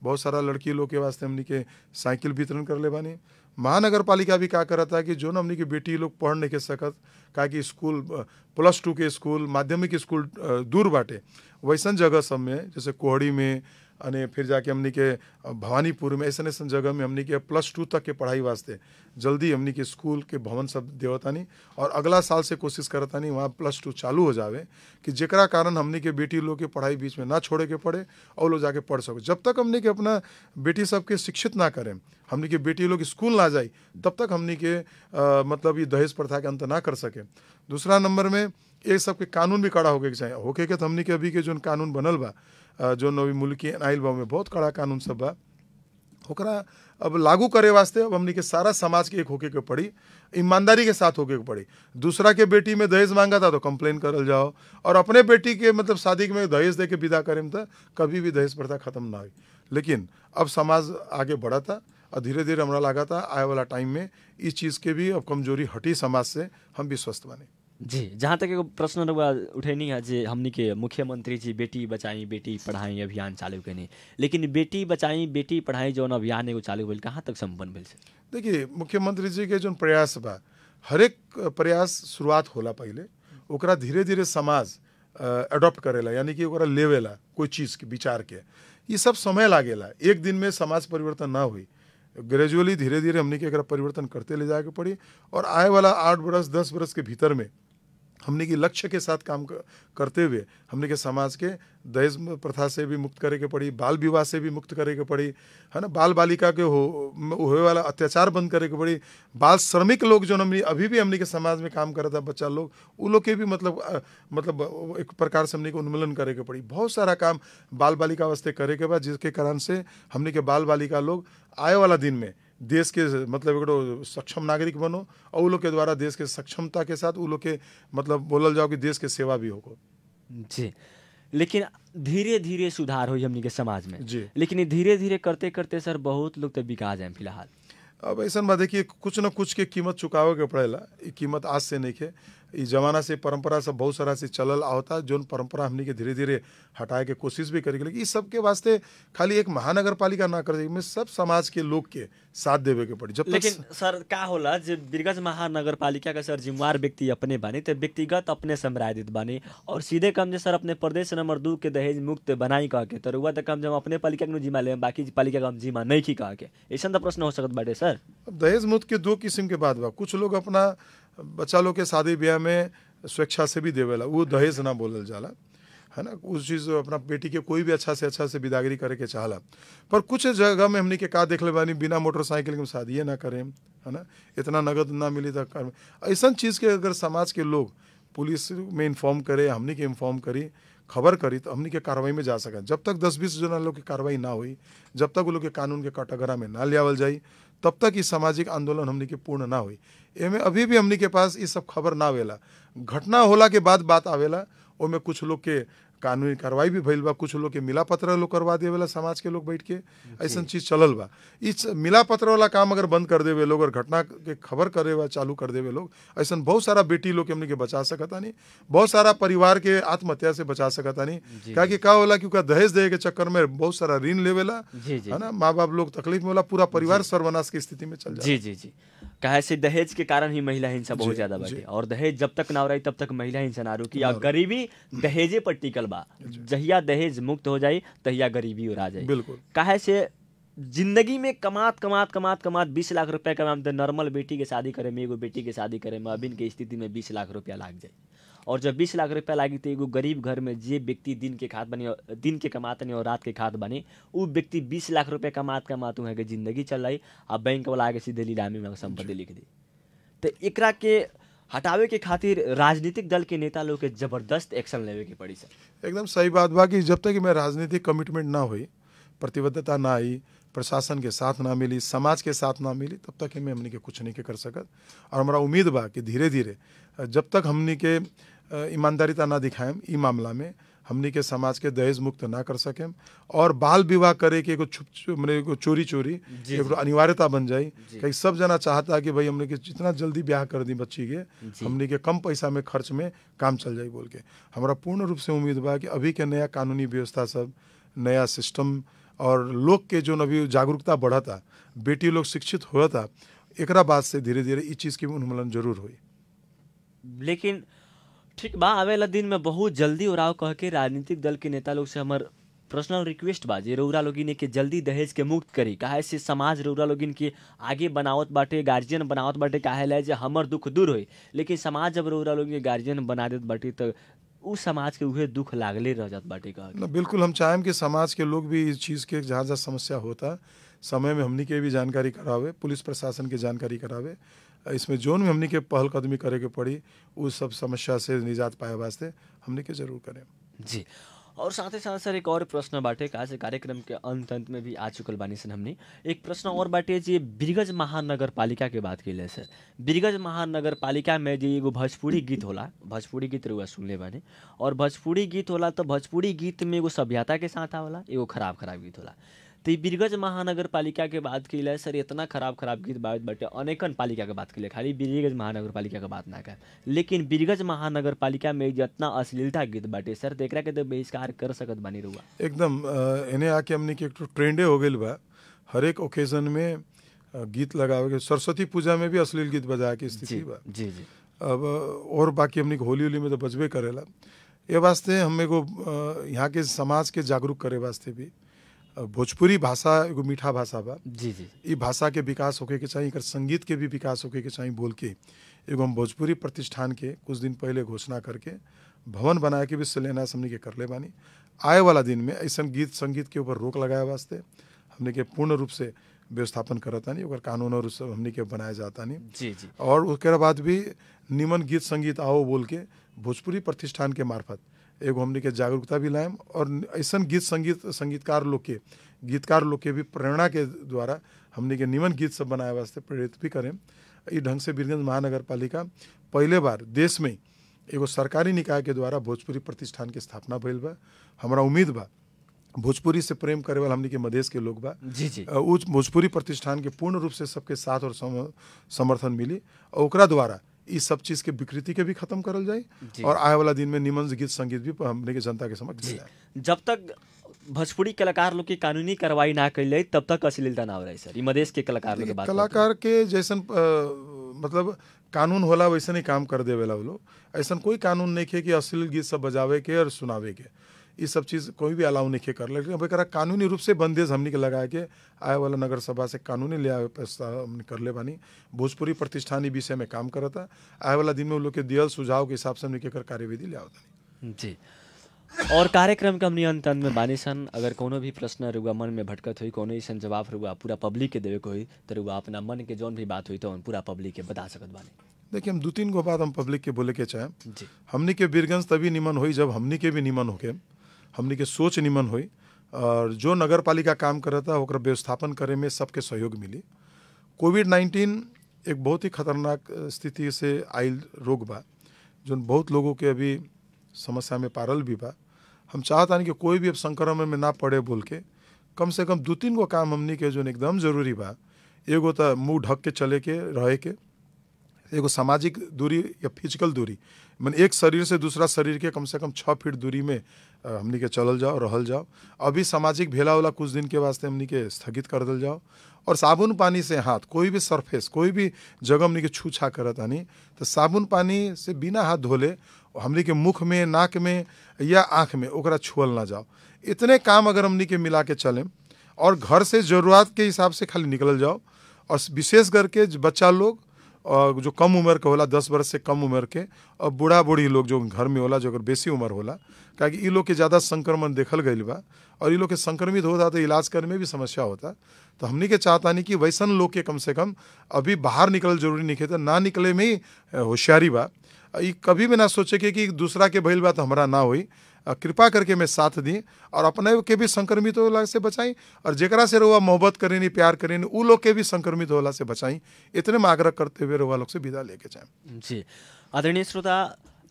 बहुत सारा लड़की लोग के वास्ते हमने के साइकिल वितरण कर ले बानी। महानगर पालिका भी का करता है कि जो न हमने की बेटी लोग पढ़ नहीं के सकत, का कि स्कूल +2 के स्कूल, माध्यमिक स्कूल दूर बाटे, वैसन जगह सब में जैसे कोहड़ी में अने फिर जाके हमने के भवानीपुर में ऐसा ऐसा जगह में हमने के +2 तक के पढ़ाई वास्ते जल्दी हमने के स्कूल के भवन सब देवतानी। और अगला साल से कोशिश करतानी वहाँ +2 चालू हो जावे कि जेकरा कारण हमने के बेटी लोग के पढ़ाई बीच में ना छोड़े के पड़े और लोग जाके पढ़ सको। जब तक हमने के अपना बेटी सबके शिक्षित ना करें, हमने के बेटी लोग स्कूल ना जाए, तब तक हमने के मतलब ये दहेज प्रथा के अंत ना कर सके। दूसरा नंबर में ये सब के कानून भी कड़ा होके चाहिए। होके के तो हमने के अभी के जो कानून बनल बा, जो नवी मुल्की आइल बा में बहुत कड़ा कानून सब बा, ओकरा अब लागू करे वास्ते अब हमने के सारा समाज के एक होके के पड़ी, ईमानदारी के साथ होके के पड़ी। दूसरा के बेटी में दहेज मांगा था तो कंप्लेन करल जाओ, और अपने बेटी के मतलब शादी में दहेज दे के विदा करें तो कभी भी दहेज प्रथा खत्म ना हुई। लेकिन अब समाज आगे बढ़ा था और धीरे धीरे हमारा लगा था आए वाला टाइम में इस चीज़ के भी अब कमजोरी हटी समाज से, हम भी स्वस्थ बने। जी, जहाँ तक एगो प्रश्न उठैनी है जे हमनी के मुख्यमंत्री जी बेटी बचाई बेटी पढ़ाई अभियान चालू कैनी, लेकिन बेटी बचाई बेटी पढ़ाई जौन अभियान एगो चालू भेल कहाँ तक संपन्न भेल से? देखिए, मुख्यमंत्री जी के जो प्रयास बा, हर एक प्रयास शुरुआत होला पहले, ओकरा धीरे धीरे समाज अडॉप्ट करेला, यानी कि ओकरा लेवेला कोई चीज़ के विचार के। ये सब समय लागेला, एक दिन में समाज परिवर्तन ना हुई। ग्रेजुअली धीरे धीरे हमने के एकरा परिवर्तन करते ले जाके पड़ी। और आए वाला 8 बरस 10 बरस के भीतर में हमने की लक्ष्य के साथ काम करते हुए हमने के समाज के दहेज प्रथा से भी मुक्त करे के पड़ी, बाल विवाह से भी मुक्त करे के पड़ी, है ना, बाल बालिका के होए वाला अत्याचार बंद करे के पड़ी, बाल श्रमिक लोग जो हमने अभी भी हमने के समाज में काम करता बच्चा लोग उ लोग के भी मतलब एक प्रकार से हमने के उन्मूलन करे के पड़ी। बहुत सारा काम बाल बालिका वास्ते करे के बाद, जिसके कारण से हमने के बाल बालिका लोग आए वाला दिन में देश के मतलब एक सक्षम नागरिक बनो और उ लोग के द्वारा देश के सक्षमता के साथ उ लोग के मतलब बोलल जाओ कि देश के सेवा भी होगा जी। लेकिन धीरे धीरे सुधार हुई हमनी के समाज में जी। लेकिन धीरे धीरे करते करते सर बहुत लोग तो बिका जाए फिलहाल। अब ऐसा बात देखिए, कुछ न कुछ के कीमत चुकावे के पड़ेला। ये कीमत आज से नहीं है, इस जमाना से परंपरा सब बहुत सारा से चलल आवता, जो परंपरा हमने के धीरे धीरे हटाए के कोशिश भी करेगी। लेकिन इस सब के वास्ते खाली एक महानगर पालिका ना कर में सब समाज के लोग के साथ देवे के पड़ी। जब लेकिन सर का होला जब बिरगंज महानगर पालिका का सर जिम्मेवार व्यक्ति अपने बानी तो व्यक्तिगत अपने संराधित बानी और सीधे कम जे सर अपने प्रदेश नंबर 2 के दहेज मुक्त बनाई कह के तो तक कम जब अपने पालिका के जिम्मा ले बाकी पालिका का जिम्मा नहीं की कह के ऐसा तो प्रश्न हो सकत बाटे सर। दहेज मुक्त के 2 किस्म के बात बा। कुछ लोग अपना बच्चा लोग के शादी ब्याह में स्वेच्छा से भी देवेला, वो दहेज ना बोलल जाला, है ना। उस चीज़ अपना बेटी के कोई भी अच्छा से विदागरी करे के चाहला। पर कुछ जगह में हमने के का देख ले बानी बिना मोटरसाइकिल के शादी ना करें, है ना, इतना नगद ना मिली तो कर। ऐसा चीज़ के अगर समाज के लोग पुलिस में इन्फॉर्म करे, हमने के इन्फॉर्म करी, खबर करी तो हमने के कार्रवाई में जा सकें। जब तक 10-20 जना लोग की कार्रवाई ना हुई, जब तक वो लोग के कानून के कटघरा में ना लियावल जाई, तब तक ये सामाजिक आंदोलन हमने के पूर्ण ना हुई। एमे अभी भी हमने के पास ये सब खबर ना आवेला, घटना होला के बाद बात आवेला। ओमे कुछ लोग के कानूनी कार्रवाई भी भइल बा, कुछ लोग के मिला पत्र लोग करवा देवेला, समाज के लोग बैठ के ऐसा चीज चलल बा। इस मिला पत्र वाला काम अगर बंद कर देवे लोग और घटना के खबर करे वा चालू कर देवे लोग, ऐसा बहुत सारा बेटी लोग के हमने के बचा सकता नहीं, बहुत सारा परिवार के आत्महत्या से बचा सकता नहीं। क्या कि का होला क्योंकि दहेज दे के चक्कर में बहुत सारा ऋण लेवेला, है ना, माँ बाप लोग तकलीफ में होला, पूरा परिवार सर्वनाश की स्थिति में चल जाए। जी जी जी, कहे से दहेज के कारण ही महिला हिंसा बहुत ज्यादा बढ़ी और दहेज जब तक ना रही तब तक महिला हिंसा ना रुकी और गरीबी दहेजे पर टिकल बा। जहिया दहेज मुक्त हो जाई तहिया गरीबी उड़ा जाई। बिल्कुल, कहे से जिंदगी में कमात 20 लाख रुपया कमाम तो नॉर्मल बेटी के शादी करे में एगो बेटी के शादी करे में अभी के स्थिति में 20 लाख रुपया लाग जाए। और जब 20 लाख रुपया लागी तो एगो गरीब घर में जे व्यक्ति दिन के कमात नहीं और रात के खात बनी वो व्यक्ति 20 लाख रुपया कमात है कि जिंदगी चल रही अब बैंक वाला आगे सीधे लीलामी में संपत्ति लिख दी। तो एकरा के हटावे के खातिर राजनीतिक दल के नेता लोग के जबरदस्त एक्शन लेवे के पड़ी सर। एकदम सही बात बा कि जब तक मैं राजनीतिक कमिटमेंट ना हुई, प्रतिबद्धता ना आई, प्रशासन के साथ ना मिली, समाज के साथ ना मिली, तब तक हमें हमने के कुछ नहीं के कर सकत। और हमारा उम्मीद बा कि धीरे धीरे जब तक हमने के ईमानदारीता ना दिखाएं ई मामला में, हमने के समाज के दहेज मुक्त ना कर सकें और बाल विवाह करे के एगो चोरी एगो अनिवार्यता बन जाए। कई सब जना चाहता कि भाई हमने के जितना जल्दी ब्याह कर दी बच्ची के, हमने के कम पैसा में खर्च में काम चल जाए बोल के। हमारा पूर्ण रूप से उम्मीद बा कि अभी के नया कानूनी व्यवस्था सब, नया सिस्टम और लोग के जो अभी जागरूकता बढ़ता, बेटी लोग शिक्षित होता, एकरा बाद से धीरे धीरे इस चीज़ की उन्मूलन जरूर हुई। लेकिन ठीक बा, आवेला दिन में बहुत जल्दी उड़ाव कह के राजनीतिक दल के नेता लोग से हमार पर्सनल रिक्वेस्ट बा जे रउरा लोगिन के जल्दी दहेज के मुक्त करी। काहे से समाज रउरा लोगिन के आगे बनावत बाटे, गार्जियन बनावत बाटे, काहे ला जे हमर दुख दूर होई। लेकिन समाज जब रउरा लोगिन के गार्जियन बना देत बाटे तो उस समाज के उहे दुख लागले रह जात बाटे का। बिल्कुल, हम चाहें कि समाज के लोग भी इस चीज़ के जहाँ जहाँ समस्या होता समय में हमनी के भी जानकारी करावे, पुलिस प्रशासन के जानकारी करावे। इसमें जोन में हमनी के पहल कदमी करे के पड़ी उस सब समस्या से निजात पाए वास्ते हमनी के जरूर करें। जी, और साथ ही साथ सर एक और प्रश्न बाटे, कहा से कार्यक्रम के अंत में भी आ चुकल बानी सन हमने एक प्रश्न और बाटे जे बिरगंज महानगर पालिका के बात कैले सर। बिरगंज महानगर पालिका में जो एगो भोजपुरी गीत होला, भोजपुरी गीत रुआ सुनले बानी, और भोजपुरी गीत होला तो भोजपुरी गीत में एगो सभ्यता के साथ आवला, एगो खराब गीत होला। तो बिरगंज महानगर पालिका के बात कैले सर, इतना खराब गीत बाटे, अनेकन पालिका के बात कैले, खाली बिरगंज महानगर पालिका के बात ना कर। लेकिन बिरगंज महानगर पालिका में जितना अश्लीलता गीत बाटे सर, तो एकरा के तो बहिष्कार कर सकत बानी रुआ। एकदम इन्हें आके हमने के एक ट्रेंडे हो गई बा, हर एक ओकेजन में गीत लगावे के। सरस्वती पूजा में भी अश्लील गीत बजा के स्थिति बा। जी जी, अब और बाकी हमने होली में तो बजबे करेला। ये वास्ते हम एगो यहाँ के समाज के जागरूक करे वास्ते भी भोजपुरी भाषा एगो मीठा भाषा बा। जी जी, ये भाषा के विकास होके के चाहिए, संगीत के भी विकास होके के चाहिए बोल के एगो हम भोजपुरी प्रतिष्ठान के कुछ दिन पहले घोषणा करके भवन बनाए के भी शिलान्यास हमने के करले बानी। आए वाला दिन में ऐसा गीत संगीत के ऊपर रोक लगाए वास्ते हमने के पूर्ण रूप से व्यवस्थापन करता नहीं, ओकर कानून और सब हमने के बनाया जाता नहीं जी जी। और उसके बाद भी निमन गीत संगीत आओ बोल के भोजपुरी प्रतिष्ठान के मार्फत एगो हमने के जागरूकता भी लाएम और ऐसा गीत संगीत संगीतकार लोग के गीतकार लोग के भी प्रेरणा के द्वारा हमने के निमन गीत सब बनाए वास्ते प्रेरित भी करें। इस ढंग से वीरगंज महानगर पालिका पहले बार देश में एगो सरकारी निकाय के द्वारा भोजपुरी प्रतिष्ठान के स्थापना भइल बा। हमारा उम्मीद बा भोजपुरी से प्रेम करे वाला हमने के मधेश के लोग बा जी जी उस भोजपुरी प्रतिष्ठान के पूर्ण रूप से सबके साथ और समर्थन मिली और ओकरा द्वारा इस सब चीज के विकृति के भी खत्म करल जाए और आए वाला दिन में निमन गीत संगीत भी हमने के जनता के समक्ष जाए। जब तक भोजपुरी कलाकार लोग की कानूनी कार्रवाई ना कैल तब तक अश्लीलता ना हो रही सर। मधेश के कलाकार लोग के बात कलाकार के जैसन मतलब कानून होला वैसे ही काम कर देवेला वो लोग। ऐसा कोई कानून नहीं है कि अश्लील गीत सब बजावे के और सुनावे के, ये सब चीज़ कोई भी अलाउ नहीं कर, लेकिन अब एक कानूनी रूप से बंदेज हमने के लगा के आए वाला नगर सभा से कानूनी ले आवे हमने कर ले बानी। भोजपुरी प्रतिष्ठान विषय में काम करता, आए वाला दिन में उन लोग के दियल सुझाव के हिसाब से हमने के कार्यविधि ले आवता जी। और कार्यक्रम का हमने अंत में बानी सन, अगर कोनो भी प्रश्न रुआ मन में भटकत हुई, कोनो ऐसा जवाब रुआ पूरा पब्लिक के देवे को हुई तो रुआ अपना मन के जौन भी बात हुई तो पूरा पब्लिक के बता सकत बानी। देखिए हम 2-3 गो बात हम पब्लिक के बोले के चाहें। हमने के वीरगंज तभी निमन हुई जब हमने के भी निमन होके हमने के सोच निमन हुई और जो नगर पालिका काम करता ओकर व्यवस्थापन करे में सबके सहयोग मिली। कोविड-19 एक बहुत ही खतरनाक स्थिति से आयल रोग बा जो बहुत लोगों के अभी समस्या में पारल भी बा। हम चाहता नहीं कि कोई भी अब संक्रमण में ना पड़े बोल के कम से कम 2-3 गो काम हमने के जो एकदम जरूरी बा। एगो तो मुँह ढक के चले के रहे के, एगो सामाजिक दूरी या फिजिकल दूरी मैंने एक शरीर से दूसरा शरीर के कम से कम 6 फीट दूरी में हमनी के चलल जाओ रहल जाओ। अभी सामाजिक भेला वाला कुछ दिन के वास्ते हमनी के स्थगित कर दल जाओ और साबुन पानी से हाथ कोई भी सरफेस कोई भी जगह हमनी के छू छा करत आनी तो साबुन पानी से बिना हाथ धोले हमनी के मुख में नाक में या आँख में ओकरा छुअल ना जाओ। इतने काम अगर हमनी के मिला के चलें और घर से ज़रूरत के हिसाब से खाली निकल जाओ और विशेष करके बच्चा लोग और जो कम उम्र के होला 10 वर्ष से कम उम्र के और बूढ़ा बूढ़ी लोग जो घर में होला जो अगर बेसी उम्र होला क्योंकि ये लोग के ज़्यादा संक्रमण देखल गई बा और ये लोग के संक्रमित होता तो इलाज करने में भी समस्या होता। तो हमने के चाहता नहीं कि वैसन लोग के कम से कम अभी बाहर निकल जरूरी नहीं है, ना निकले में ही होशियारी बा। ये कभी भी ना सोचे कि दूसरा के भइल बा तो हमारा ना होई। कृपा करके मैं साथ दी और अपने के भी संक्रमित होला से बचाई और जेकरा से रुआ मोहब्बत करेनी प्यार करेनी उ लोग के भी संक्रमित होला से बचाई। इतने में आग्रह करते हुए रुआ लोग से विदा लेके जाए। जी आदरणीय श्रोता,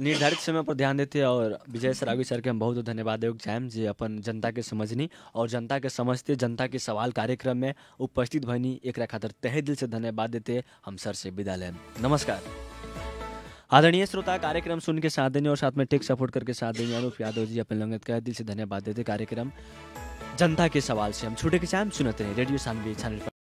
निर्धारित समय पर ध्यान देते और विजय सरागी सर के हम बहुत धन्यवाद देव चाहें जे अपन जनता के समझनी और जनता के समझते जनता के सवाल कार्यक्रम में उपस्थित भनी एक खातिर तहे दिल से धन्यवाद देते हम सर से विदा लें। नमस्कार। आदरणीय श्रोता, कार्यक्रम सुन के साथ देने और साथ में टेक सपोर्ट करके साथ देने अनूप यादव जी अपन लंगत का दिल से धन्यवाद देते। कार्यक्रम जनता के सवाल से हम छूटे के चाहें सुनते हैं रेडियो सानवी चैनल पर।